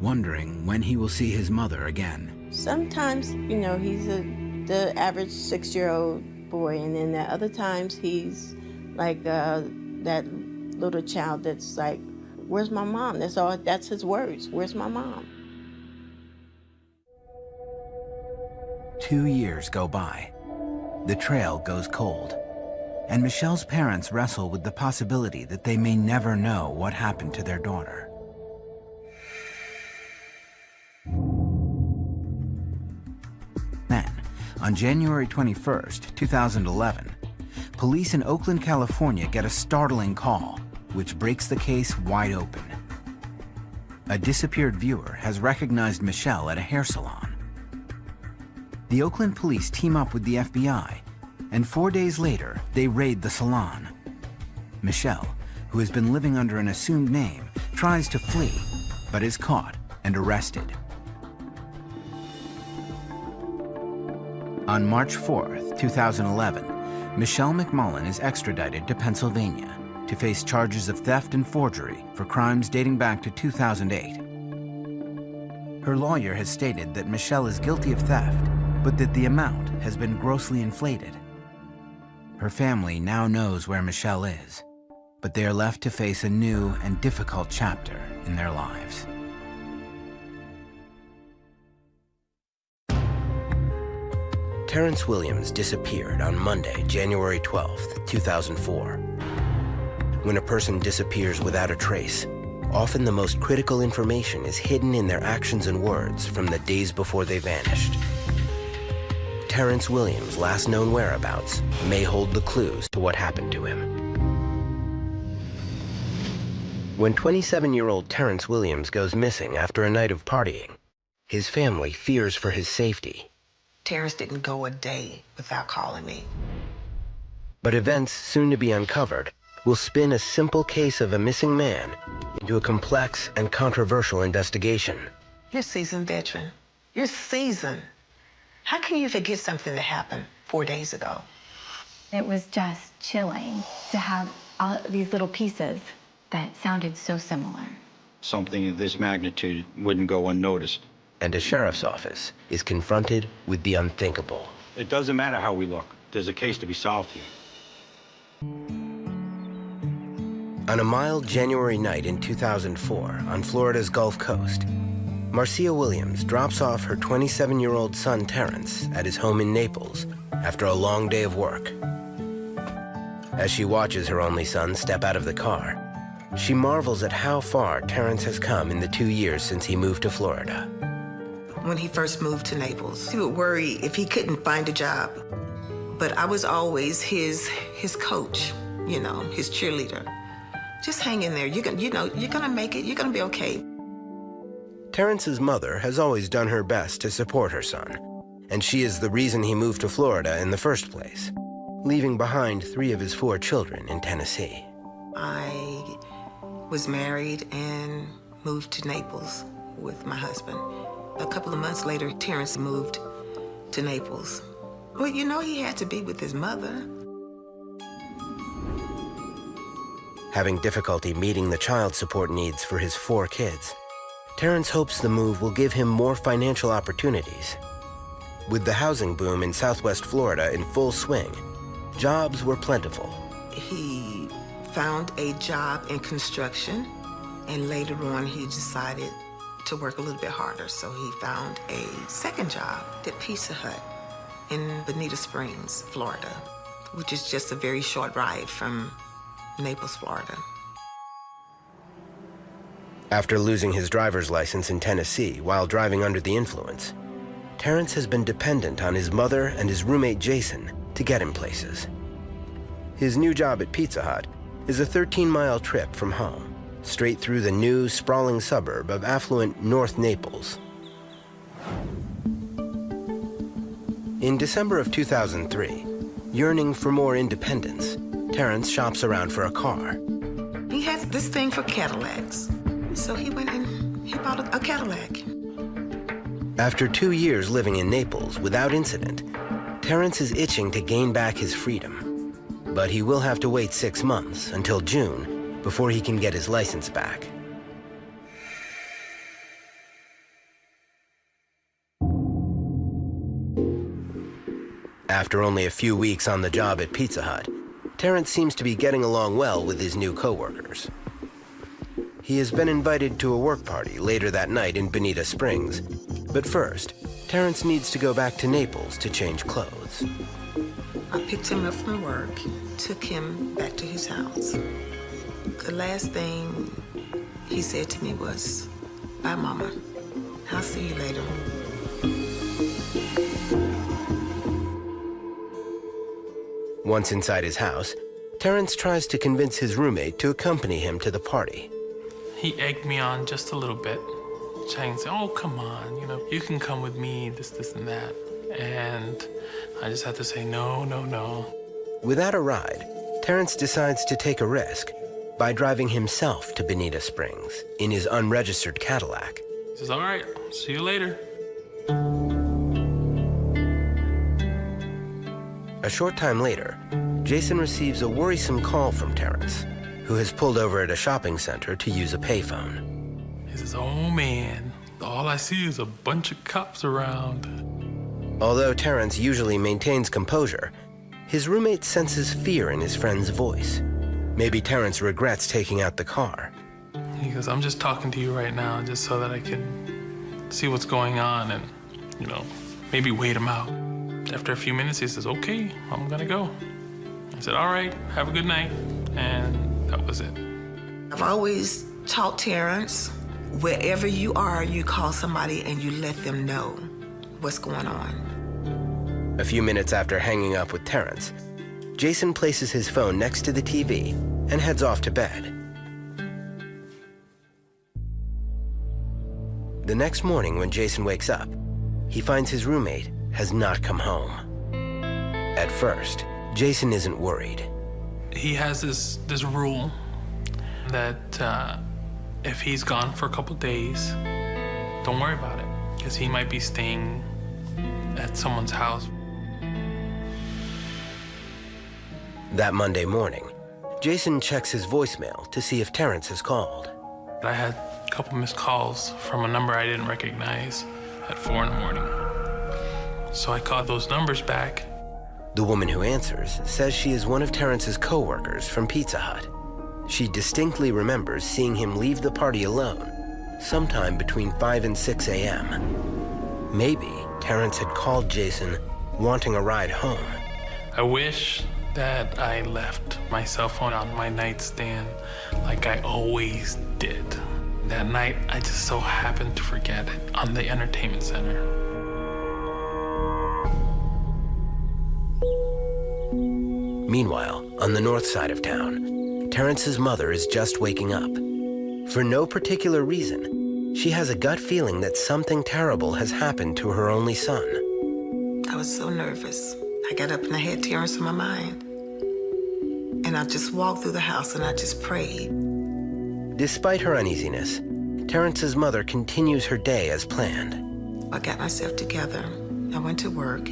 wondering when he will see his mother again. Sometimes, you know, he's the average 6-year-old boy, and then at other times he's like that little child that's like, where's my mom? That's his words, where's my mom? 2 years go by. The trail goes cold, and Michelle's parents wrestle with the possibility that they may never know what happened to their daughter. Then, on January 21st, 2011, police in Oakland, California get a startling call, which breaks the case wide open. A disappeared viewer has recognized Michelle at a hair salon. The Oakland police team up with the FBI, and 4 days later, they raid the salon. Michelle, who has been living under an assumed name, tries to flee, but is caught and arrested. On March 4th, 2011, Michelle McMullen is extradited to Pennsylvania to face charges of theft and forgery for crimes dating back to 2008. Her lawyer has stated that Michelle is guilty of theft, but that the amount has been grossly inflated. Her family now knows where Michelle is, but they are left to face a new and difficult chapter in their lives. Terrence Williams disappeared on Monday, January 12th, 2004. When a person disappears without a trace, often the most critical information is hidden in their actions and words from the days before they vanished. Terrence Williams' last known whereabouts may hold the clues to what happened to him. When 27-year-old Terrence Williams goes missing after a night of partying, his family fears for his safety. Terrence didn't go a day without calling me. But events soon to be uncovered will spin a simple case of a missing man into a complex and controversial investigation. You're a seasoned veteran. You're seasoned. How can you forget something that happened 4 days ago? It was just chilling to have all these little pieces that sounded so similar. Something of this magnitude wouldn't go unnoticed. And a sheriff's office is confronted with the unthinkable. It doesn't matter how we look. There's a case to be solved here. On a mild January night in 2004 on Florida's Gulf Coast, Marcia Williams drops off her 27-year-old son, Terrence, at his home in Naples after a long day of work. As she watches her only son step out of the car, she marvels at how far Terrence has come in the 2 years since he moved to Florida. When he first moved to Naples, he would worry if he couldn't find a job. But I was always his coach, you know, his cheerleader. Just hang in there. You're gonna make it. You're gonna be okay. Terrence's mother has always done her best to support her son, and she is the reason he moved to Florida in the first place, leaving behind 3 of his 4 children in Tennessee. I was married and moved to Naples with my husband. A couple of months later, Terrence moved to Naples. Well, he had to be with his mother. Having difficulty meeting the child support needs for his 4 kids, Terrence hopes the move will give him more financial opportunities. With the housing boom in Southwest Florida in full swing, jobs were plentiful. He found a job in construction, and later on he decided to work a little bit harder, so he found a second job at Pizza Hut in Bonita Springs, Florida, which is just a very short ride from Naples, Florida. After losing his driver's license in Tennessee while driving under the influence, Terrence has been dependent on his mother and his roommate Jason to get him places. His new job at Pizza Hut is a 13-mile trip from home, straight through the new, sprawling suburb of affluent North Naples. In December of 2003, yearning for more independence, Terrence shops around for a car. He has this thing for Cadillacs, so he went and he bought a Cadillac. After 2 years living in Naples without incident, Terrence is itching to gain back his freedom. But he will have to wait 6 months until June before he can get his license back. After only a few weeks on the job at Pizza Hut, Terrence seems to be getting along well with his new coworkers. He has been invited to a work party later that night in Bonita Springs, but first, Terrence needs to go back to Naples to change clothes. I picked him up from work, took him back to his house. The last thing he said to me was, "Bye, Mama. I'll see you later." Once inside his house, Terrence tries to convince his roommate to accompany him to the party. He egged me on just a little bit, saying, "Oh, come on, you can come with me, this, and that." And I just had to say, no, no, no. Without a ride, Terrence decides to take a risk by driving himself to Bonita Springs in his unregistered Cadillac. He says, "All right, see you later." A short time later, Jason receives a worrisome call from Terrence, who has pulled over at a shopping center to use a payphone. He says, "Oh man, all I see is a bunch of cops around." Although Terrence usually maintains composure, his roommate senses fear in his friend's voice. Maybe Terrence regrets taking out the car. He goes, "I'm just talking to you right now just so that I can see what's going on and, maybe wait him out." After a few minutes, he says, "Okay, I'm gonna go." I said, "All right, have a good night." And that was it. I've always taught Terrence, wherever you are, you call somebody and you let them know what's going on. A few minutes after hanging up with Terrence, Jason places his phone next to the TV and heads off to bed. The next morning when Jason wakes up, he finds his roommate has not come home. At first, Jason isn't worried. He has this rule that if he's gone for a couple days, don't worry about it, because he might be staying at someone's house. That Monday morning, Jason checks his voicemail to see if Terrence has called. I had a couple missed calls from a number I didn't recognize at 4 in the morning. So I called those numbers back. The woman who answers says she is one of Terrence's co-workers from Pizza Hut. She distinctly remembers seeing him leave the party alone, sometime between 5 and 6 a.m. Maybe Terrence had called Jason wanting a ride home. I wish that I left my cell phone on my nightstand like I always did. That night, I just so happened to forget it on the entertainment center. Meanwhile, on the north side of town, Terrence's mother is just waking up. For no particular reason, she has a gut feeling that something terrible has happened to her only son. I was so nervous. I got up and I had Terrence in my mind. And I just walked through the house and I just prayed. Despite her uneasiness, Terrence's mother continues her day as planned. I got myself together. I went to work.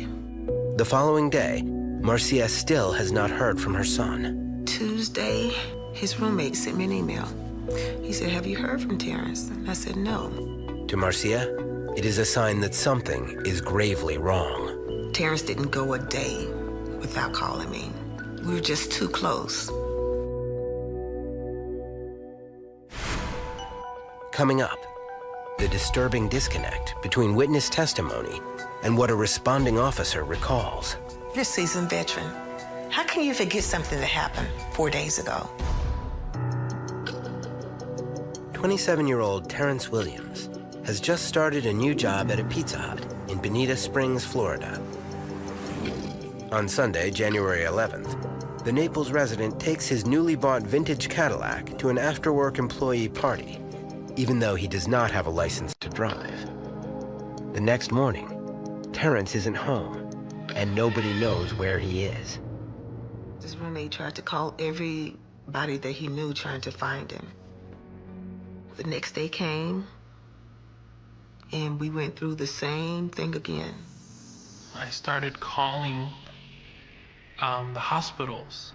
The following day, Marcia still has not heard from her son. Tuesday, his roommate sent me an email. He said, "Have you heard from Terrence?" And I said, "No." To Marcia, it is a sign that something is gravely wrong. Terrence didn't go a day without calling me. We were just too close. Coming up, the disturbing disconnect between witness testimony and what a responding officer recalls. You're a seasoned veteran. How can you forget something that happened 4 days ago? 27-year-old Terrence Williams has just started a new job at a Pizza Hut in Bonita Springs, Florida. On Sunday, January 11th, the Naples resident takes his newly bought vintage Cadillac to an after-work employee party, even though he does not have a license to drive. The next morning, Terrence isn't home, and nobody knows where he is. His roommate tried to call everybody that he knew trying to find him. The next day came, and we went through the same thing again. I started calling the hospitals.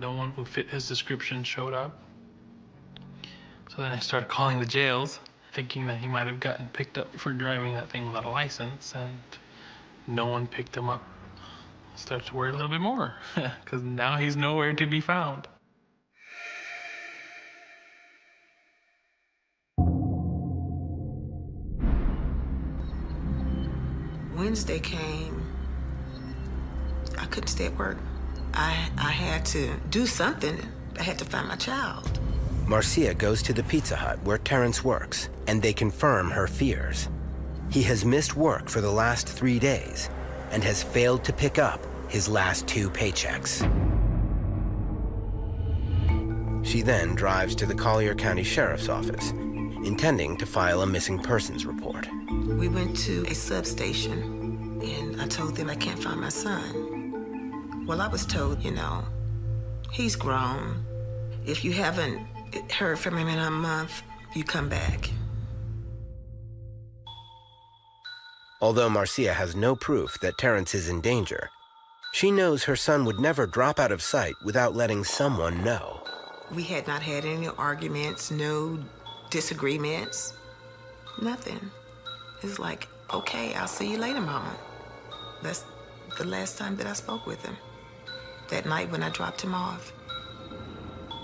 No one who fit his description showed up. So then I started calling the jails, thinking that he might have gotten picked up for driving that thing without a license, and no one picked him up. I started to worry a little bit more, because now he's nowhere to be found. Wednesday came. I couldn't stay at work. I had to do something. I had to find my child. Marcia goes to the Pizza Hut where Terrence works, and they confirm her fears. He has missed work for the last 3 days and has failed to pick up his last 2 paychecks. She then drives to the Collier County Sheriff's Office, intending to file a missing persons report. We went to a substation, and I told them I can't find my son. Well, I was told, he's grown. If you haven't heard from him in a month, you come back. Although Marcia has no proof that Terrence is in danger, she knows her son would never drop out of sight without letting someone know. We had not had any arguments, no disagreements, nothing. It's like, okay, I'll see you later, Mama. That's the last time that I spoke with him. That night when I dropped him off.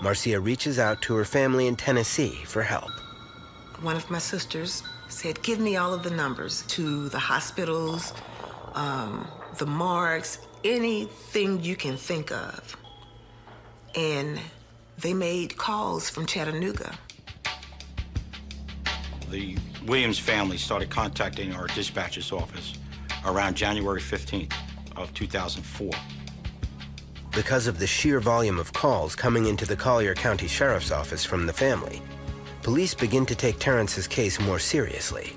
Marcia reaches out to her family in Tennessee for help. One of my sisters said, give me all of the numbers to the hospitals, the morgues, anything you can think of. And they made calls from Chattanooga. The Williams family started contacting our dispatcher's office around January 15th of 2004. Because of the sheer volume of calls coming into the Collier County Sheriff's Office from the family, police begin to take Terrence's case more seriously.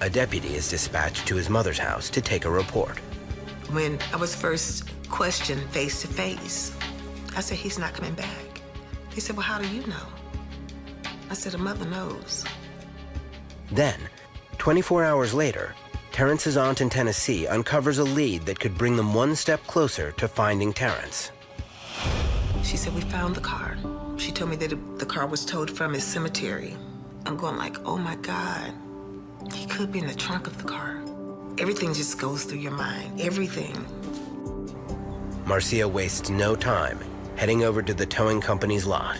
A deputy is dispatched to his mother's house to take a report. When I was first questioned face to face, I said, he's not coming back. They said, well, how do you know? I said, a mother knows. Then, 24 hours later, Terrence's aunt in Tennessee uncovers a lead that could bring them one step closer to finding Terrence. She said, we found the car. She told me that the car was towed from his cemetery. I'm going like, oh my God, he could be in the trunk of the car. Everything just goes through your mind, everything. Marcia wastes no time heading over to the towing company's lot.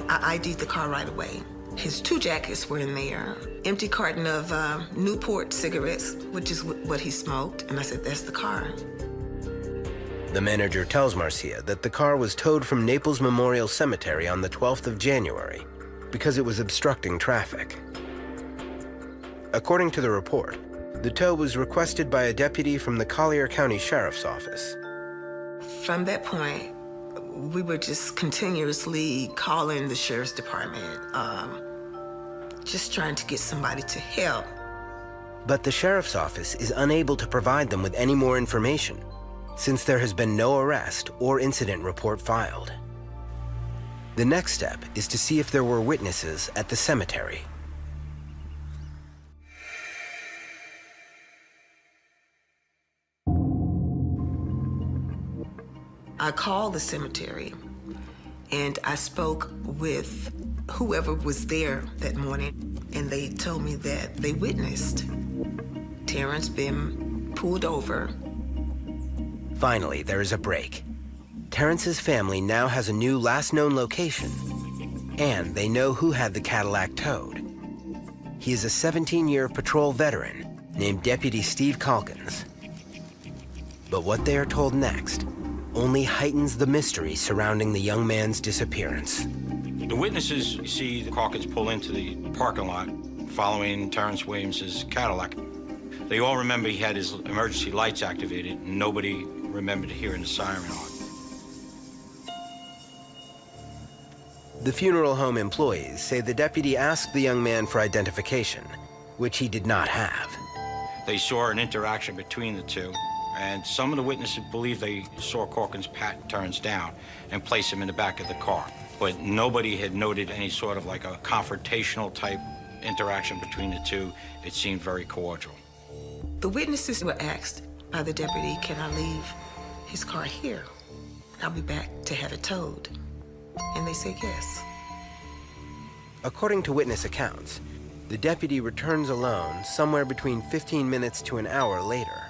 I ID'd the car right away. His 2 jackets were in there, empty carton of Newport cigarettes, which is what he smoked, and I said, that's the car. The manager tells Marcia that the car was towed from Naples Memorial Cemetery on the 12th of January because it was obstructing traffic. According to the report, the tow was requested by a deputy from the Collier County Sheriff's Office. From that point, We were just continuously calling the sheriff's department, just trying to get somebody to help. But the sheriff's office is unable to provide them with any more information, since there has been no arrest or incident report filed. The next step is to see if there were witnesses at the cemetery. I called the cemetery and I spoke with whoever was there that morning, and they told me that they witnessed Terrence being pulled over. Finally, there is a break. Terrence's family now has a new last known location, and they know who had the Cadillac towed. He is a 17-year patrol veteran named Deputy Steve Calkins. But what they are told next only heightens the mystery surrounding the young man's disappearance. The witnesses see the Calkins pull into the parking lot following Terrence Williams' Cadillac. They all remember he had his emergency lights activated, and nobody remembered hearing the siren on. The funeral home employees say the deputy asked the young man for identification, which he did not have. They saw an interaction between the two, and some of the witnesses believe they saw Calkins pat Terrence down and place him in the back of the car. But nobody had noted any sort of like a confrontational type interaction between the two. It seemed very cordial. The witnesses were asked by the deputy, can I leave his car here? I'll be back to have it towed. And they said yes. According to witness accounts, the deputy returns alone somewhere between 15 minutes to an hour later.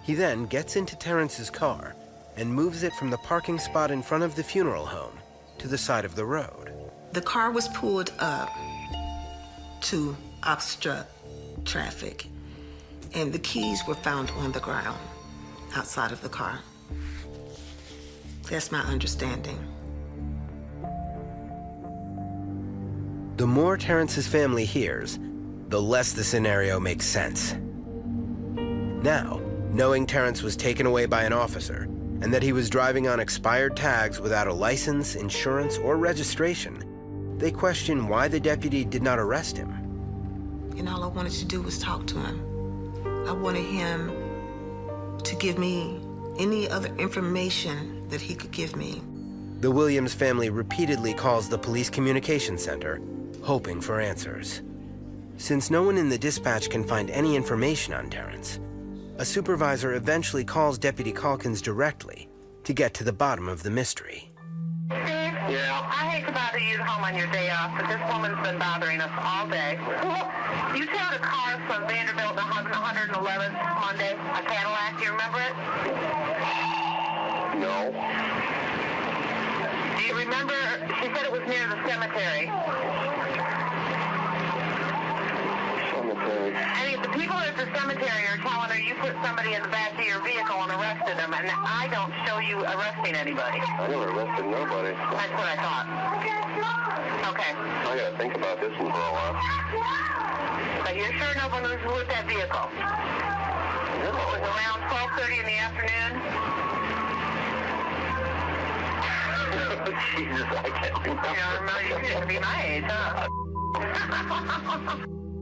He then gets into Terrence's car and moves it from the parking spot in front of the funeral home to the side of the road. The car was pulled up to obstruct traffic, and the keys were found on the ground outside of the car. That's my understanding. The more Terrence's family hears, the less the scenario makes sense. Now, knowing Terrence was taken away by an officer and that he was driving on expired tags without a license, insurance, or registration, they question why the deputy did not arrest him. And all I wanted to do was talk to him. I wanted him to give me any other information that he could give me. The Williams family repeatedly calls the police communication center, hoping for answers. Since no one in the dispatch can find any information on Terrence, a supervisor eventually calls Deputy Calkins directly to get to the bottom of the mystery. Yeah. I hate to bother you home on your day off, but this woman's been bothering us all day. You towed a car from Vanderbilt to 111th Monday, a Cadillac. Do you remember it? No. Do you remember? She said it was near the cemetery. And the people at the cemetery are telling her you put somebody in the back of your vehicle and arrested them, and I don't show you arresting anybody. I never arrested nobody. That's what I thought. Okay. I gotta think about this one for a while. But you're sure no one was with that vehicle? No. It was around 12:30 in the afternoon? Jesus, I can't remember. You don't remember? You're going to be my age, huh?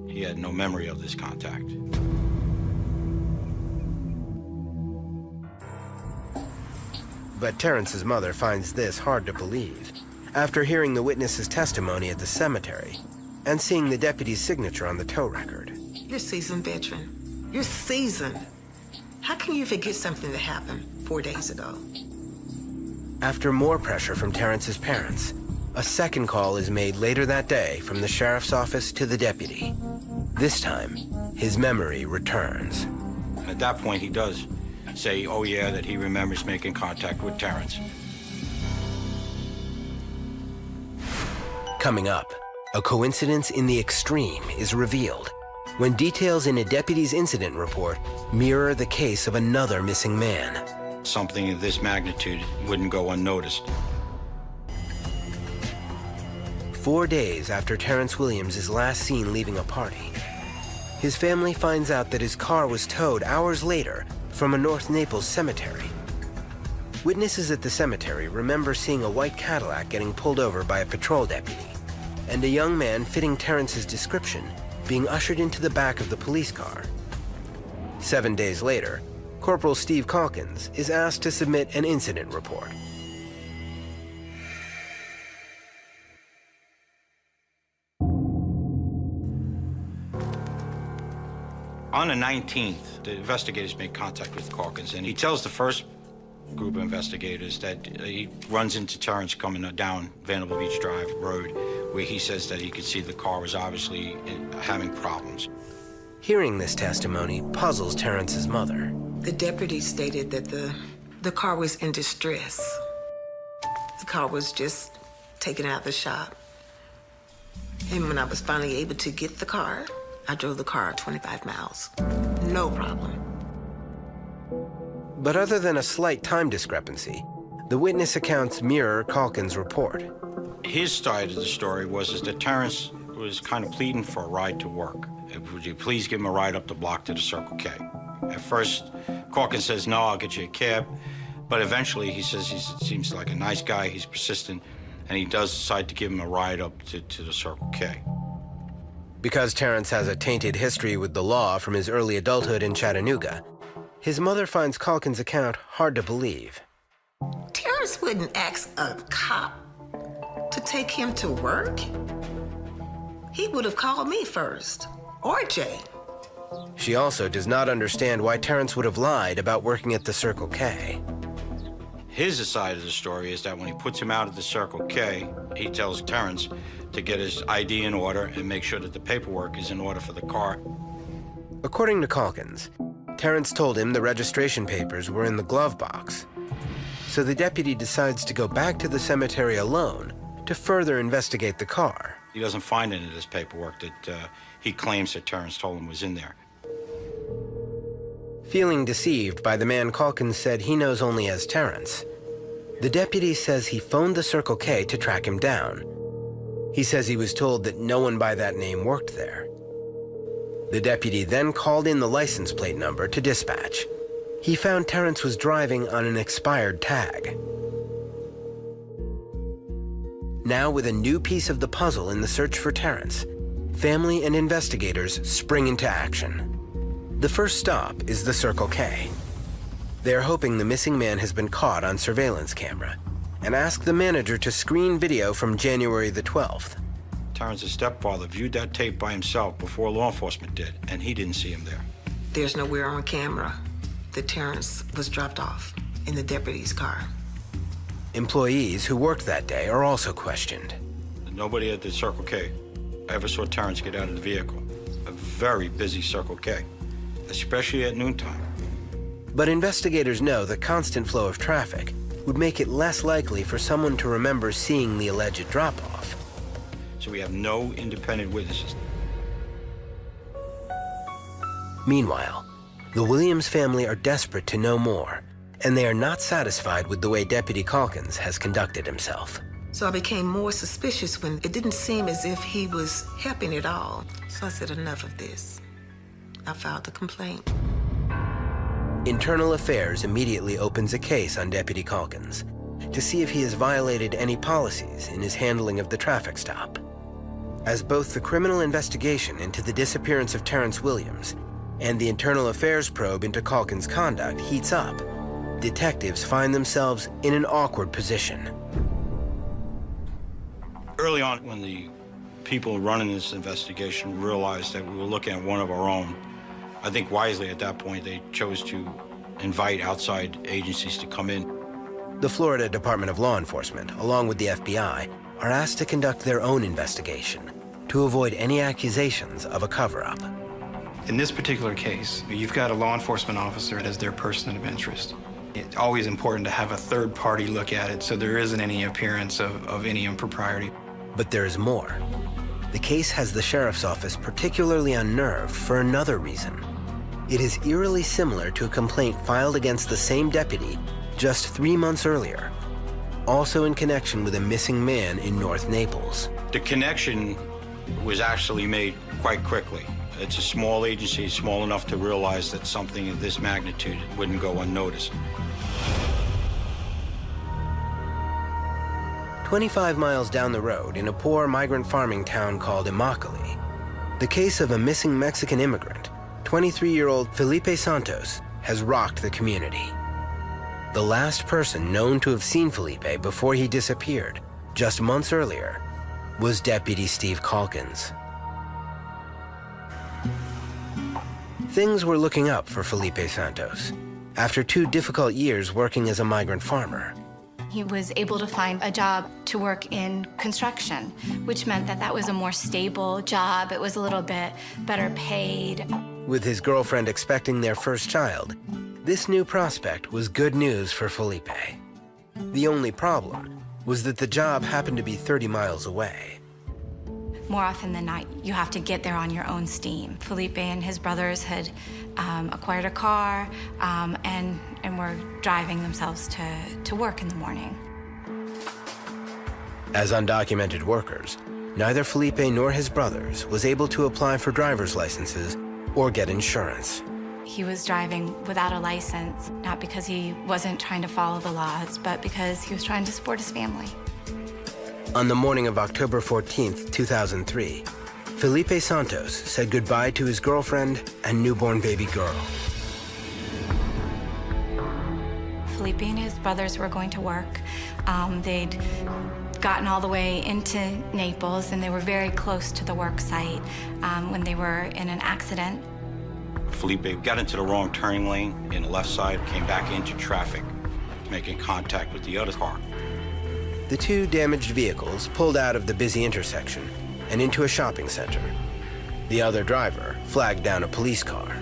He had no memory of this contact. But Terrence's mother finds this hard to believe after hearing the witness's testimony at the cemetery and seeing the deputy's signature on the tow record. You're a seasoned veteran. You're seasoned. How can you forget something that happened 4 days ago? After more pressure from Terrence's parents, a second call is made later that day from the sheriff's office to the deputy. This time, his memory returns. At that point, he does say, oh yeah, that he remembers making contact with Terrence. Coming up, a coincidence in the extreme is revealed when details in a deputy's incident report mirror the case of another missing man. Something of this magnitude wouldn't go unnoticed. 4 days after Terrence Williams is last seen leaving a party, his family finds out that his car was towed hours later from a North Naples cemetery. Witnesses at the cemetery remember seeing a white Cadillac getting pulled over by a patrol deputy, and a young man fitting Terrence's description being ushered into the back of the police car. 7 days later, Corporal Steve Calkins is asked to submit an incident report. On the 19th, the investigators make contact with Calkins, and he tells the first group of investigators that he runs into Terrence coming down Vanderbilt Beach Drive Road, where he says that he could see the car was obviously having problems. Hearing this testimony puzzles Terrence's mother. The deputy stated that the car was in distress. The car was just taken out of the shop. And when I was finally able to get the car, I drove the car 25 miles. No problem. But other than a slight time discrepancy, the witness accounts mirror Calkins' report. His side of the story was that Terrence was kind of pleading for a ride to work. Would you please give him a ride up the block to the Circle K? At first, Calkins says, no, I'll get you a cab. But eventually, he says he seems like a nice guy, he's persistent, and he does decide to give him a ride up to the Circle K. Because Terrence has a tainted history with the law from his early adulthood in Chattanooga, his mother finds Calkins' account hard to believe. Terrence wouldn't ask a cop to take him to work. He would have called me first, or Jay. She also does not understand why Terrence would have lied about working at the Circle K. His side of the story is that when he puts him out at the Circle K, he tells Terrence to get his ID in order and make sure that the paperwork is in order for the car. According to Calkins, Terrence told him the registration papers were in the glove box. So the deputy decides to go back to the cemetery alone to further investigate the car. He doesn't find any of this paperwork that he claims that Terrence told him was in there. Feeling deceived by the man Calkins said he knows only as Terrence, the deputy says he phoned the Circle K to track him down. He says he was told that no one by that name worked there. The deputy then called in the license plate number to dispatch. He found Terrence was driving on an expired tag. Now, with a new piece of the puzzle in the search for Terrence, family and investigators spring into action. The first stop is the Circle K. They are hoping the missing man has been caught on surveillance camera and ask the manager to screen video from January the 12th. Terrence's stepfather viewed that tape by himself before law enforcement did, and he didn't see him there. There's nowhere on camera that Terrence was dropped off in the deputy's car. Employees who worked that day are also questioned. Nobody at the Circle K ever saw Terrence get out of the vehicle. A very busy Circle K, especially at noontime. But investigators know the constant flow of traffic would make it less likely for someone to remember seeing the alleged drop-off. So we have no independent witnesses. Meanwhile, the Williams family are desperate to know more, and they are not satisfied with the way Deputy Calkins has conducted himself. So I became more suspicious when it didn't seem as if he was helping at all. So I said, enough of this. I filed a complaint. Internal Affairs immediately opens a case on Deputy Calkins to see if he has violated any policies in his handling of the traffic stop. As both the criminal investigation into the disappearance of Terrence Williams and the Internal Affairs probe into Calkins' conduct heats up, detectives find themselves in an awkward position. Early on, when the people running this investigation realized that we were looking at one of our own, I think wisely at that point they chose to invite outside agencies to come in. The Florida Department of Law Enforcement, along with the FBI, are asked to conduct their own investigation to avoid any accusations of a cover-up. In this particular case, you've got a law enforcement officer as their person of interest. It's always important to have a third party look at it so there isn't any appearance of any impropriety. But there is more. The case has the sheriff's office particularly unnerved for another reason. It is eerily similar to a complaint filed against the same deputy just 3 months earlier, also in connection with a missing man in North Naples. The connection was actually made quite quickly. It's a small agency, small enough to realize that something of this magnitude wouldn't go unnoticed. 25 miles down the road in a poor migrant farming town called Immokalee, the case of a missing Mexican immigrant, 23-year-old Felipe Santos, has rocked the community. The last person known to have seen Felipe before he disappeared, just months earlier, was Deputy Steve Calkins. Things were looking up for Felipe Santos after 2 difficult years working as a migrant farmer. He was able to find a job to work in construction, which meant that that was a more stable job. It was a little bit better paid. With his girlfriend expecting their first child, this new prospect was good news for Felipe. The only problem was that the job happened to be 30 miles away. More often than not, you have to get there on your own steam. Felipe and his brothers had acquired a car and were driving themselves to work in the morning. As undocumented workers, neither Felipe nor his brothers was able to apply for driver's licenses or get insurance. He was driving without a license, not because he wasn't trying to follow the laws, but because he was trying to support his family. On the morning of October 14th, 2003, Felipe Santos said goodbye to his girlfriend and newborn baby girl. Felipe and his brothers were going to work. They'd gotten all the way into Naples, and they were very close to the work site when they were in an accident. Felipe got into the wrong turning lane in the left side, came back into traffic, making contact with the other car. The 2 damaged vehicles pulled out of the busy intersection and into a shopping center. The other driver flagged down a police car.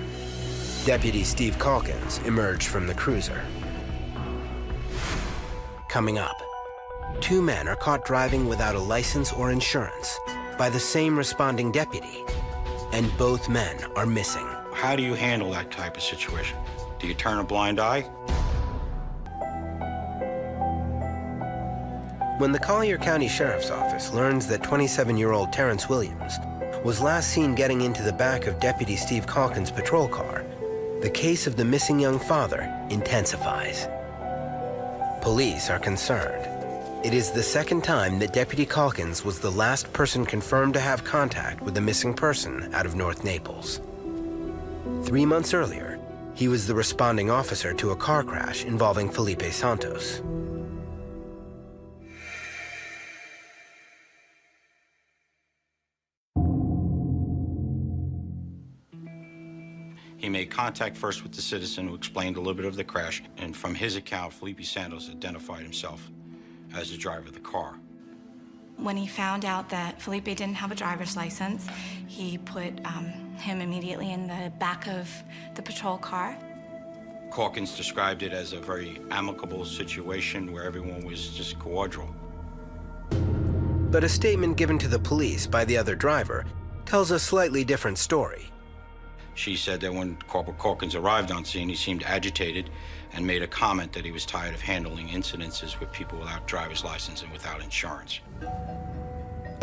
Deputy Steve Calkins emerged from the cruiser. Coming up, 2 men are caught driving without a license or insurance by the same responding deputy, and both men are missing. How do you handle that type of situation? Do you turn a blind eye? When the Collier County Sheriff's Office learns that 27-year-old Terrence Williams was last seen getting into the back of Deputy Steve Calkins' patrol car, the case of the missing young father intensifies. Police are concerned. It is the second time that Deputy Calkins was the last person confirmed to have contact with a missing person out of North Naples. 3 months earlier, he was the responding officer to a car crash involving Felipe Santos. He made contact first with the citizen who explained a little bit of the crash, and from his account, Felipe Santos identified himself as the driver of the car. When he found out that Felipe didn't have a driver's license, he put him immediately in the back of the patrol car. Calkins described it as a very amicable situation where everyone was just cordial. But a statement given to the police by the other driver tells a slightly different story. She said that when Corporal Calkins arrived on scene, he seemed agitated and made a comment that he was tired of handling incidences with people without driver's license and without insurance.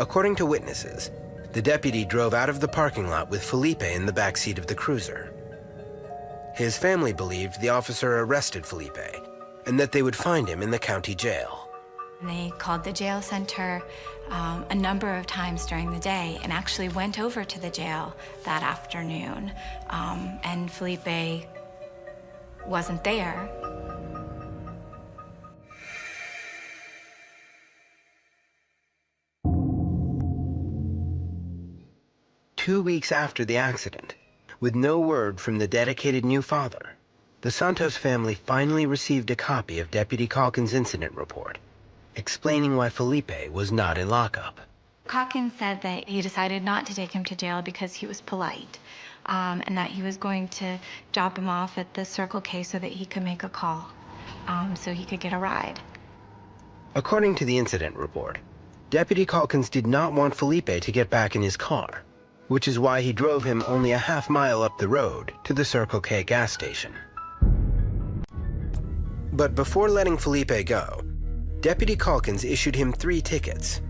According to witnesses, the deputy drove out of the parking lot with Felipe in the backseat of the cruiser. His family believed the officer arrested Felipe and that they would find him in the county jail. They called the jail center a number of times during the day and actually went over to the jail that afternoon. And Felipe wasn't there. Two weeks after the accident, with no word from the dedicated new father, the Santos family finally received a copy of Deputy Calkins' incident report, explaining why Felipe was not in lockup. Calkins said that he decided not to take him to jail because he was polite, and that he was going to drop him off at the Circle K so that he could make a call, so he could get a ride. According to the incident report, Deputy Calkins did not want Felipe to get back in his car, which is why he drove him only a half-mile up the road to the Circle K gas station. But before letting Felipe go, Deputy Calkins issued him 3 tickets.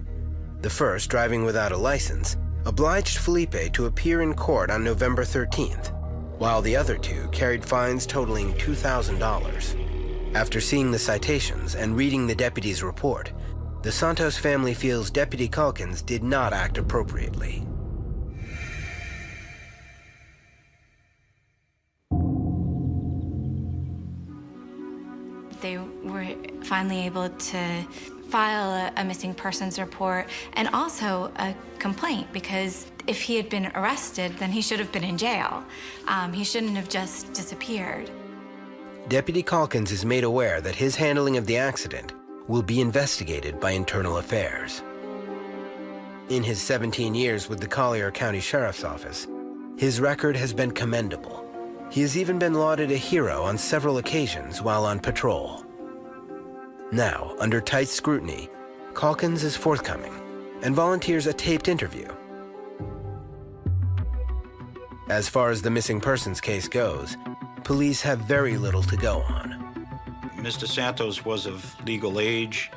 The first, driving without a license, obliged Felipe to appear in court on November 13th, while the other 2 carried fines totaling $2,000. After seeing the citations and reading the deputy's report, the Santos family feels Deputy Calkins did not act appropriately. They were finally able to file a missing persons report and also a complaint, because if he had been arrested, then he should have been in jail. He shouldn't have just disappeared. Deputy Calkins is made aware that his handling of the accident will be investigated by Internal Affairs. In his 17 years with the Collier County Sheriff's Office, his record has been commendable. He has even been lauded a hero on several occasions while on patrol. Now, under tight scrutiny, Calkins is forthcoming and volunteers a taped interview. As far as the missing persons case goes, police have very little to go on. Mr. Santos was of legal age,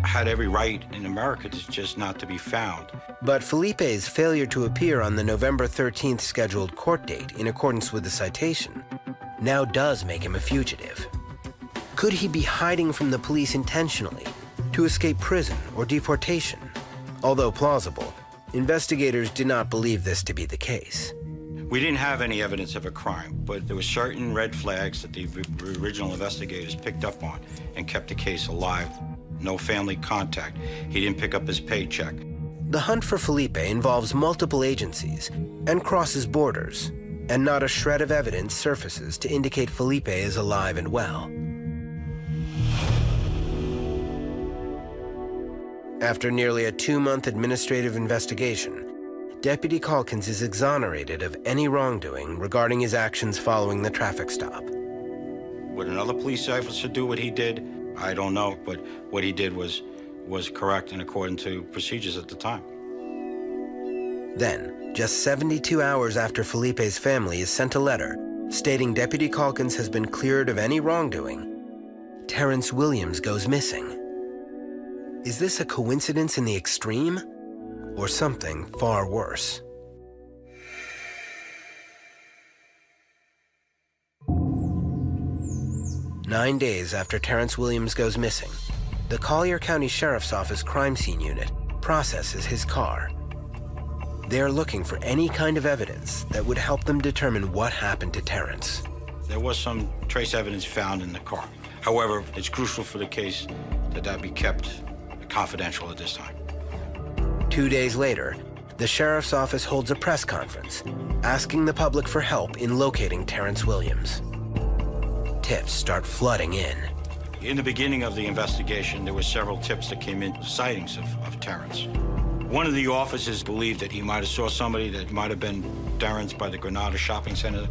had every right in America to just not to be found. But Felipe's failure to appear on the November 13th scheduled court date in accordance with the citation now does make him a fugitive. Could he be hiding from the police intentionally to escape prison or deportation? Although plausible, investigators did not believe this to be the case. We didn't have any evidence of a crime, but there were certain red flags that the original investigators picked up on and kept the case alive. No family contact. He didn't pick up his paycheck. The hunt for Felipe involves multiple agencies and crosses borders, and not a shred of evidence surfaces to indicate Felipe is alive and well. After nearly a 2-month administrative investigation, Deputy Calkins is exonerated of any wrongdoing regarding his actions following the traffic stop. Would another police officer do what he did? I don't know, but what he did was correct and according to procedures at the time. Then, just 72 hours after Felipe's family is sent a letter stating Deputy Calkins has been cleared of any wrongdoing, Terrence Williams goes missing. Is this a coincidence in the extreme, or something far worse? Nine days after Terrence Williams goes missing, the Collier County Sheriff's Office Crime Scene Unit processes his car. They are looking for any kind of evidence that would help them determine what happened to Terrence. There was some trace evidence found in the car. However, it's crucial for the case that that be kept confidential at this time. 2 days later, the Sheriff's Office holds a press conference asking the public for help in locating Terrence Williams. Tips start flooding in. In the beginning of the investigation, there were several tips that came in, sightings of Terrence. One of the officers believed that he might have saw somebody that might have been Terrence by the Granada Shopping Center.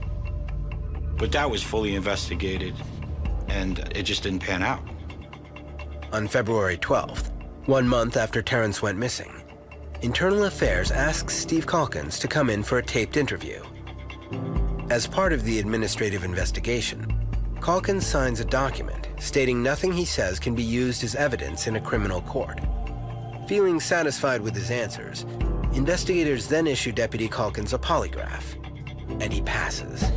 But that was fully investigated, and it just didn't pan out. On February 12th, 1 month after Terrence went missing, Internal Affairs asks Steve Calkins to come in for a taped interview. As part of the administrative investigation, Calkins signs a document stating nothing he says can be used as evidence in a criminal court. Feeling satisfied with his answers, investigators then issue Deputy Calkins a polygraph, and he passes.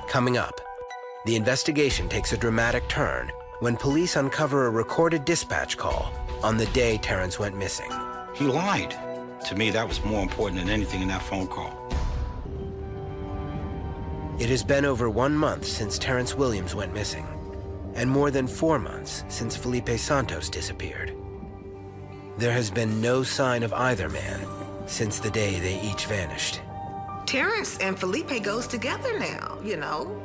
Coming up, the investigation takes a dramatic turn when police uncover a recorded dispatch call on the day Terrence went missing. He lied. To me, that was more important than anything in that phone call. It has been over 1 month since Terrence Williams went missing, and more than 4 months since Felipe Santos disappeared. There has been no sign of either man since the day they each vanished. Terrence and Felipe goes together now, you know.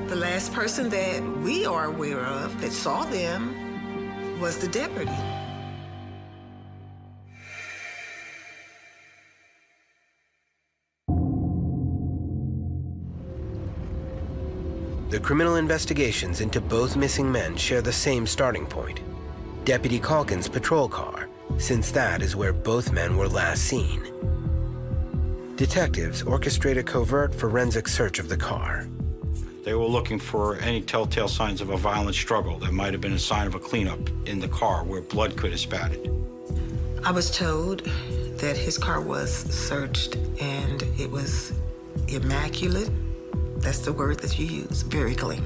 The last person that we are aware of that saw them was the deputy. The criminal investigations into both missing men share the same starting point, Deputy Calkins' patrol car, since that is where both men were last seen. Detectives orchestrate a covert forensic search of the car. They were looking for any telltale signs of a violent struggle that might have been a sign of a cleanup in the car where blood could have spattered. I was told that his car was searched and it was immaculate. That's the word that you use, very clean.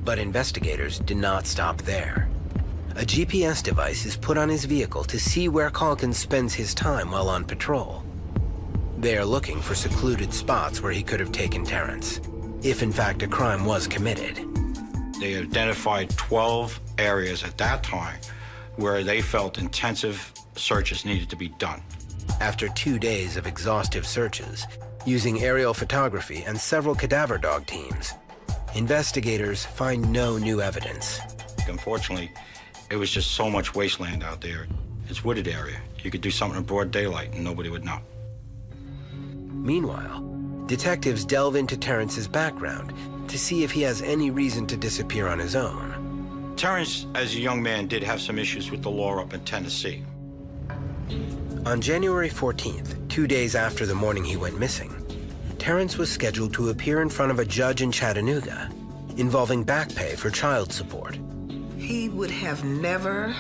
But investigators did not stop there. A GPS device is put on his vehicle to see where Calkins spends his time while on patrol. They are looking for secluded spots where he could have taken Terrence, if in fact a crime was committed. They identified 12 areas at that time where they felt intensive searches needed to be done. After 2 days of exhaustive searches, using aerial photography and several cadaver dog teams, investigators find no new evidence. Unfortunately, it was just so much wasteland out there. It's wooded area. You could do something in broad daylight and nobody would know. Meanwhile, detectives delve into Terrence's background to see if he has any reason to disappear on his own. Terrence, as a young man, did have some issues with the law up in Tennessee. On January 14th, 2 days after the morning he went missing, Terrence was scheduled to appear in front of a judge in Chattanooga, involving back pay for child support. He would have never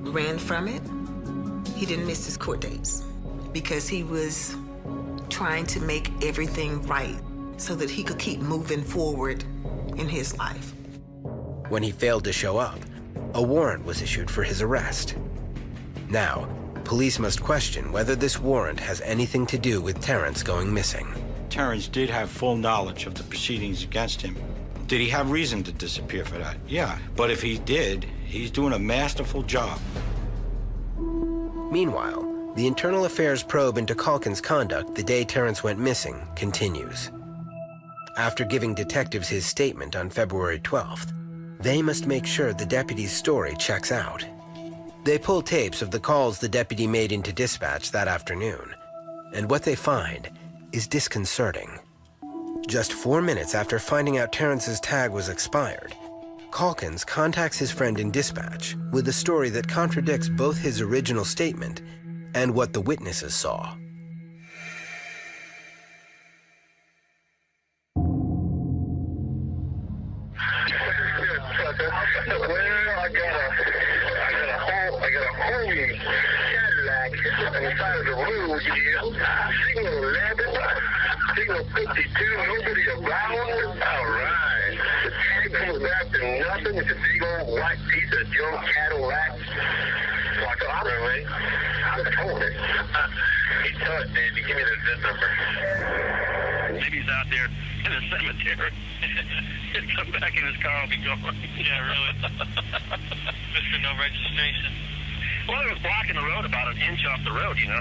ran from it. He didn't miss his court dates because he was trying to make everything right so that he could keep moving forward in his life. When he failed to show up, a warrant was issued for his arrest. Now, police must question whether this warrant has anything to do with Terrence going missing. Terrence did have full knowledge of the proceedings against him. Did he have reason to disappear for that? Yeah, but if he did, he's doing a masterful job. Meanwhile, the internal affairs probe into Calkins' conduct the day Terrence went missing continues. After giving detectives his statement on February 12th, they must make sure the deputy's story checks out. They pull tapes of the calls the deputy made into dispatch that afternoon, and what they find is disconcerting. Just 4 minutes after finding out Terrence's tag was expired, Calkins contacts his friend in dispatch with a story that contradicts both his original statement and what the witnesses saw. Inside of the road, signal 11, signal 52, nobody around. All right. The tag comes back to nothing. It's a big old white piece of junk Cadillac. Like, really? I told it. He told it, Davey. Give me the VIN number. Maybe he's out there in the cemetery. He'll come back in his car and be gone. Yeah, really. Mr. No registration. Well, it was blocking the road about an inch off the road, you know.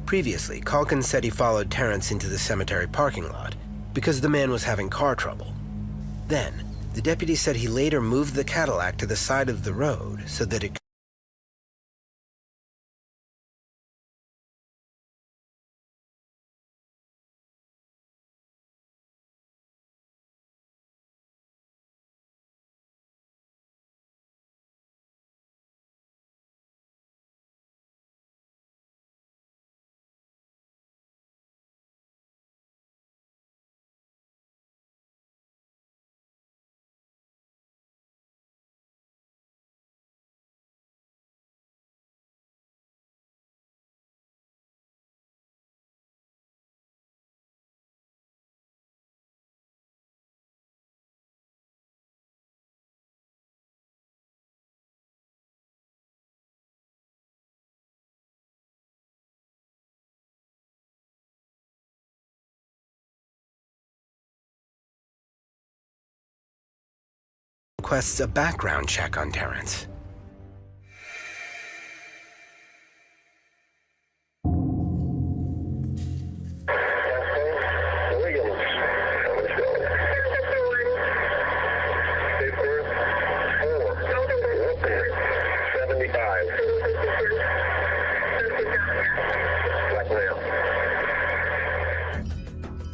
Previously, Calkins said he followed Terrence into the cemetery parking lot because the man was having car trouble. Then, the deputy said he later moved the Cadillac to the side of the road so that it requests a background check on Terrence.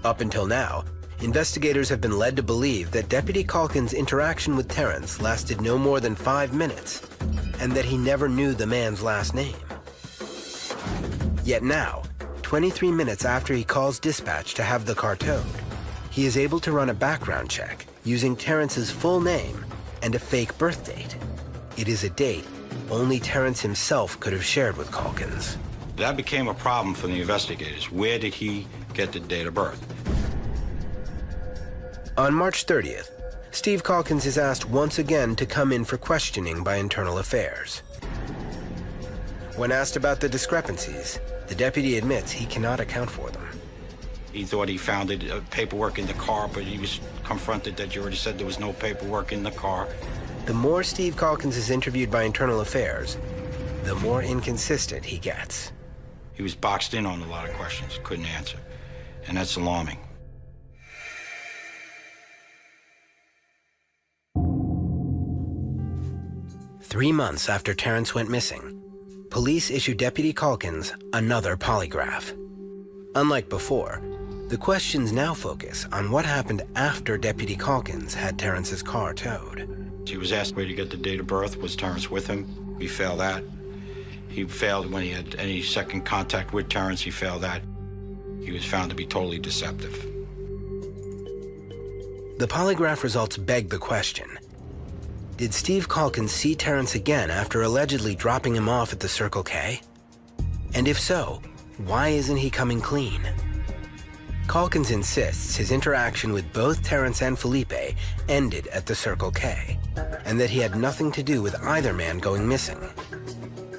Up until now, investigators have been led to believe that Deputy Calkins' interaction with Terrence lasted no more than 5 minutes, and that he never knew the man's last name. Yet now, 23 minutes after he calls dispatch to have the car towed, he is able to run a background check using Terrence's full name and a fake birth date. It is a date only Terrence himself could have shared with Calkins. That became a problem for the investigators. Where did he get the date of birth? On March 30th, Steve Calkins is asked once again to come in for questioning by Internal Affairs. When asked about the discrepancies, the deputy admits he cannot account for them. He thought he found paperwork in the car, but he was confronted that you already said there was no paperwork in the car. The more Steve Calkins is interviewed by Internal Affairs, the more inconsistent he gets. He was boxed in on a lot of questions, couldn't answer, and that's alarming. Three months after Terrence went missing, police issued Deputy Calkins another polygraph. Unlike before, the questions now focus on what happened after Deputy Calkins had Terrence's car towed. He was asked where to get the date of birth. Was Terrence with him? He failed that. He failed when he had any second contact with Terrence. He failed that. He was found to be totally deceptive. The polygraph results beg the question: did Steve Calkins see Terrence again after allegedly dropping him off at the Circle K? And if so, why isn't he coming clean? Calkins insists his interaction with both Terrence and Felipe ended at the Circle K, and that he had nothing to do with either man going missing.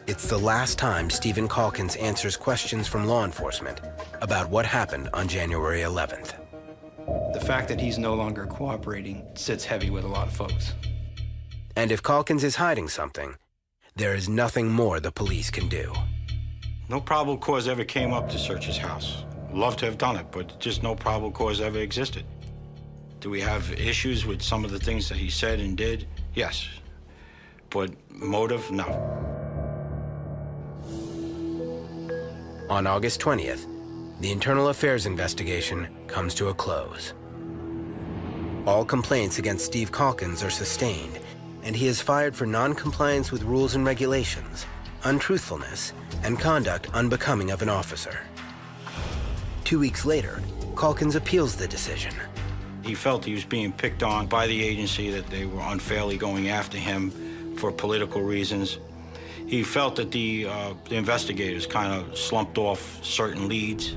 It's the last time Stephen Calkins answers questions from law enforcement about what happened on January 11th. The fact that he's no longer cooperating sits heavy with a lot of folks. And if Calkins is hiding something, there is nothing more the police can do. No probable cause ever came up to search his house. Love to have done it, but just no probable cause ever existed. Do we have issues with some of the things that he said and did? Yes. But motive, no. On August 20th, the Internal Affairs investigation comes to a close. All complaints against Steve Calkins are sustained, and he is fired for non-compliance with rules and regulations, untruthfulness, and conduct unbecoming of an officer. 2 weeks later, Calkins appeals the decision. He felt he was being picked on by the agency, that they were unfairly going after him for political reasons. He felt that the investigators kind of slumped off certain leads.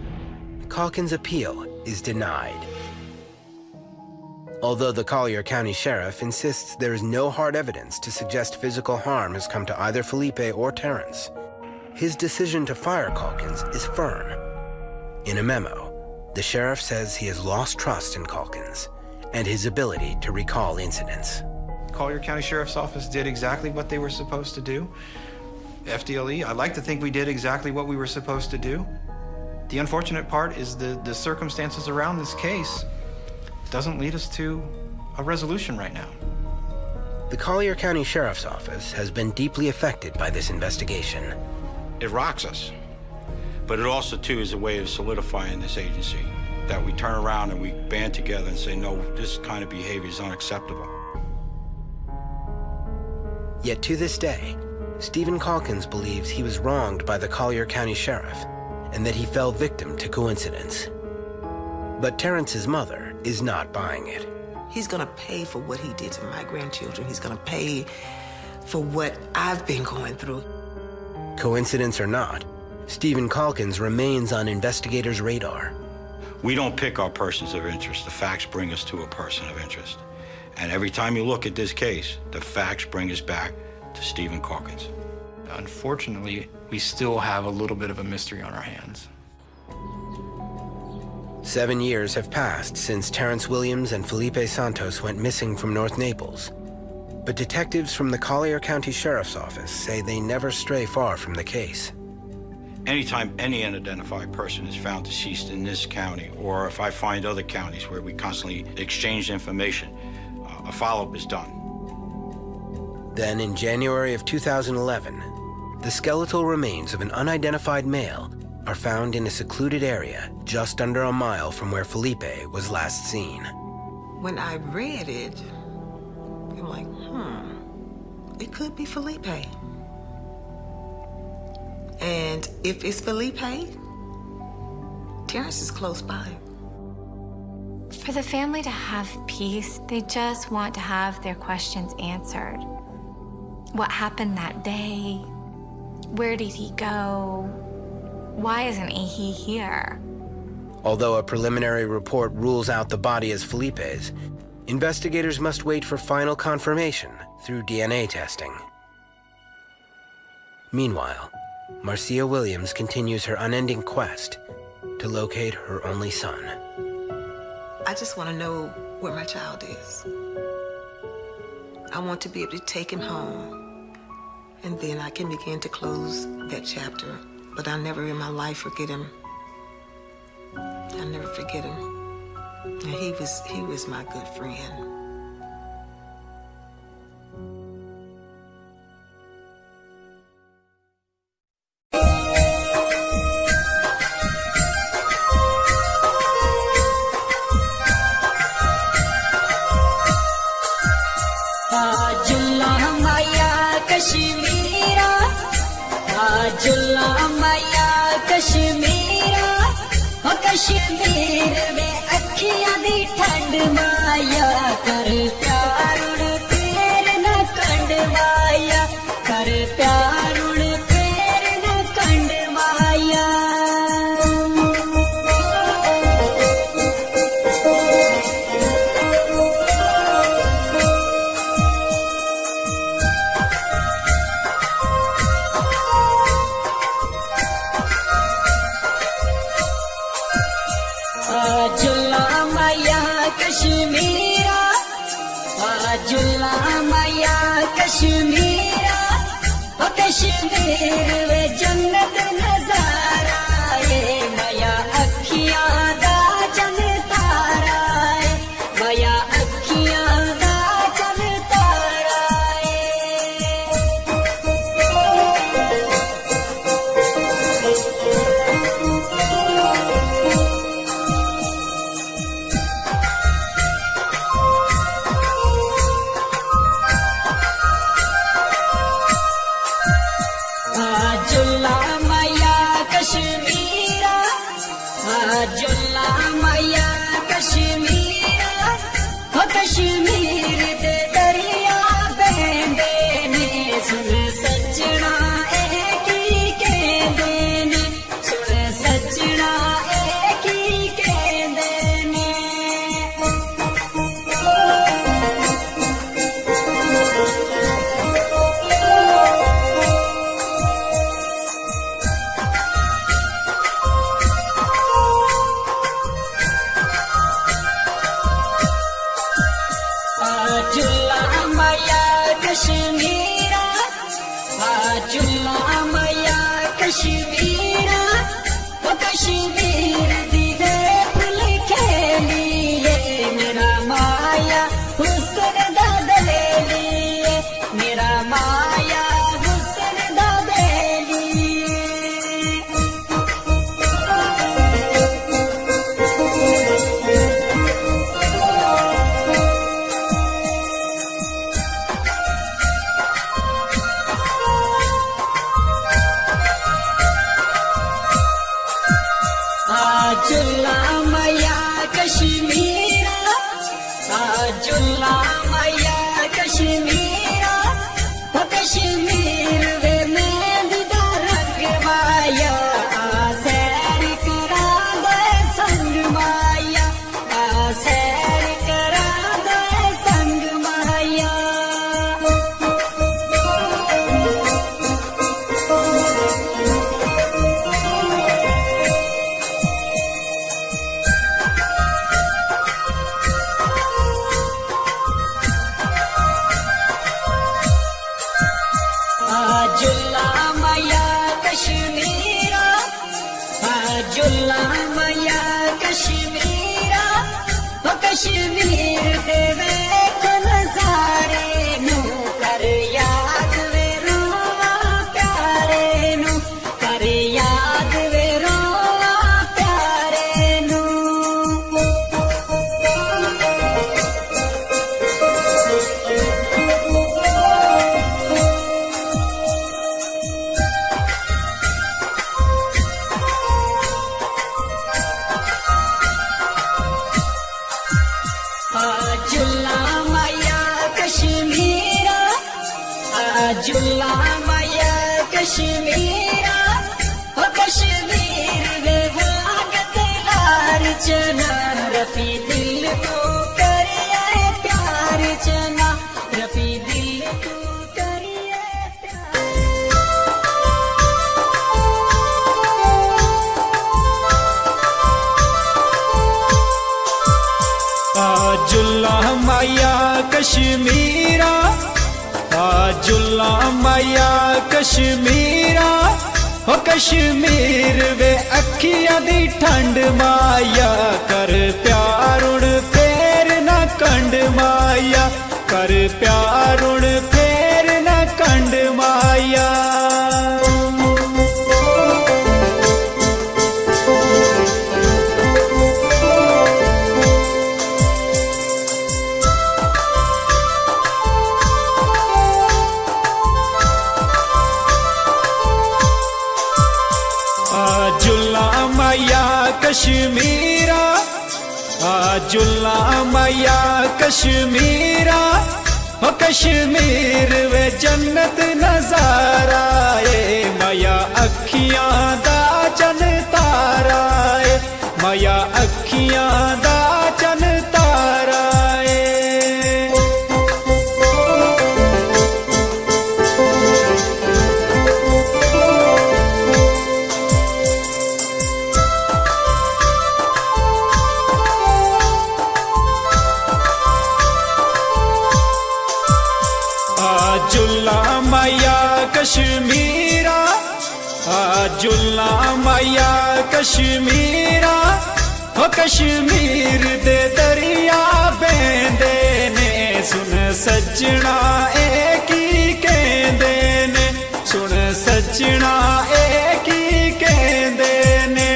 Calkins' appeal is denied. Although the Collier County Sheriff insists there is no hard evidence to suggest physical harm has come to either Felipe or Terrence, his decision to fire Calkins is firm. In a memo, the sheriff says he has lost trust in Calkins and his ability to recall incidents. Collier County Sheriff's Office did exactly what they were supposed to do. FDLE, I'd like to think we did exactly what we were supposed to do. The unfortunate part is the circumstances around this case doesn't lead us to a resolution right now. The Collier County Sheriff's Office has been deeply affected by this investigation. It rocks us. But it also, too, is a way of solidifying this agency, that we turn around and we band together and say, no, this kind of behavior is unacceptable. Yet to this day, Stephen Calkins believes he was wronged by the Collier County Sheriff and that he fell victim to coincidence. But Terrence's mother is not buying it. He's gonna pay for what he did to my grandchildren. He's gonna pay for what I've been going through. Coincidence or not, Stephen Calkins remains on investigators' radar. We don't pick our persons of interest. The facts bring us to a person of interest. And every time you look at this case, the facts bring us back to Stephen Calkins. Unfortunately, we still have a little bit of a mystery on our hands. 7 years have passed since Terrence Williams and Felipe Santos went missing from North Naples. But detectives from the Collier County Sheriff's Office say they never stray far from the case. Anytime any unidentified person is found deceased in this county, or if I find other counties where we constantly exchange information, a follow-up is done. Then in January of 2011, the skeletal remains of an unidentified male are found in a secluded area just under a mile from where Felipe was last seen. When I read it, I'm like, it could be Felipe. And if it's Felipe, Terrence is close by. For the family to have peace, they just want to have their questions answered. What happened that day? Where did he go? Why isn't he here? Although a preliminary report rules out the body as Felipe's, investigators must wait for final confirmation through DNA testing. Meanwhile, Marcia Williams continues her unending quest to locate her only son. I just want to know where my child is. I want to be able to take him home, and then I can begin to close that chapter. But I'll never in my life forget him. I'll never forget him. And he was my good friend. Kashmir में अखियां दी ठंड माया कर प्यार उड़ फेर न कंड माया कर प्यार उड़ फेर न कंड माया जुल्ला माया कश्मीरा जुल्ला माया कश्मीरा ओ कश्मीर वे जन्नत नजारा है माया अखियां दा जन तारा है माया अखियां दा जन तारा जुल्ला माया कश्मीरा जुल्ला माया कश्मीरा ओ कश्मीर दे दरिया बहंदे ने सुन सजना ए की कहंदे ने सुन सजना ए की कहंदे ने जुल्ला माया कश्मीरा जुल्ला माया कश्मीरा ओ कश्मीर दी दे फुल खेलिए मेरा माया हुस्न दा दलेलिए मेरा माया हुस्न दा जुल्ला माया कश्मीरा जुल्ला माया कश्मीरा ओ कश्मीर वे मेहंदी दा रंग माया सैर करा दे संग माया सैर करा दे संग माया जुल्ला माया कश्मीरा जुल्ला माया कश्मीरा ओ कश्मीर दे वेख नजारे नू कर याद वे रोवा प्यारे नू कर याद वे रोवा प्यारे नू जुल्ला माया कश्मीरा जुल्ला माया कश्मीरा ओ कश्मीर वे वागत लार चना रफी दिल को कर आए कश्मीरा जुल्ला माया कश्मीरा हो कश्मीर वे अखियां दी ठंड माया कर प्यार उड़ फेर ना कंड माया कर प्यार उड़ फेर ना कंड माया कश्मीरा जुल्ला माया कश्मीरा हो कश्मीर वे जन्नत नजारा ए माया अखियां दा चन तारा ए माया अखियां दा चन तारा ए जुल्ला माया कश्मीरा जुल्ला माया कश्मीरा हो कश्मीर दे दरिया बेंदे ने सुन सजना ए की कहंदे ने सुन सजना ए की कहंदे ने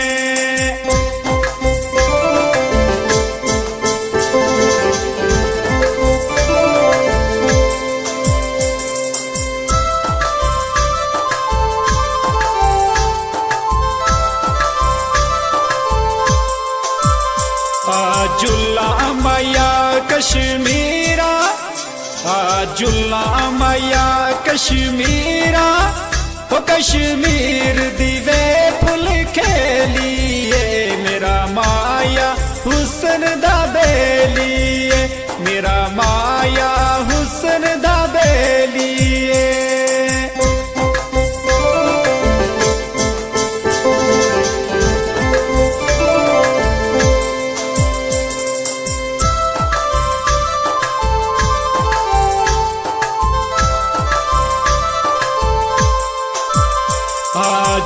जुल्ला माया कश्मीरा जुल्ला माया कश्मीरा हो कश्मीर दीवे फुल खेलिए मेरा माया हुस्न दा बेलिए मेरा माया हुस्न दा बेलिए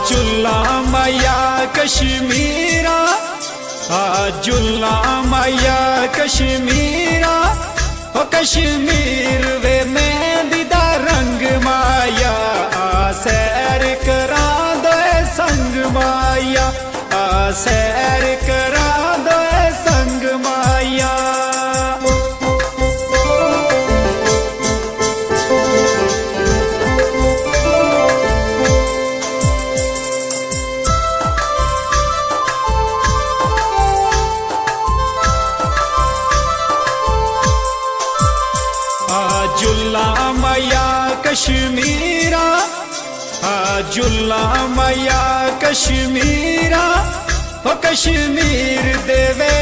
जुल्ला माया कश्मीरा जुल्ला माया कश्मीरा हो कश्मीर वे मेहंदी दा रंग माया सैर करा दो संग माया सैर करा दो संग माया जुल्ला माया कश्मीरा जुल्ला माया कश्मीरा हो कश्मीर देवे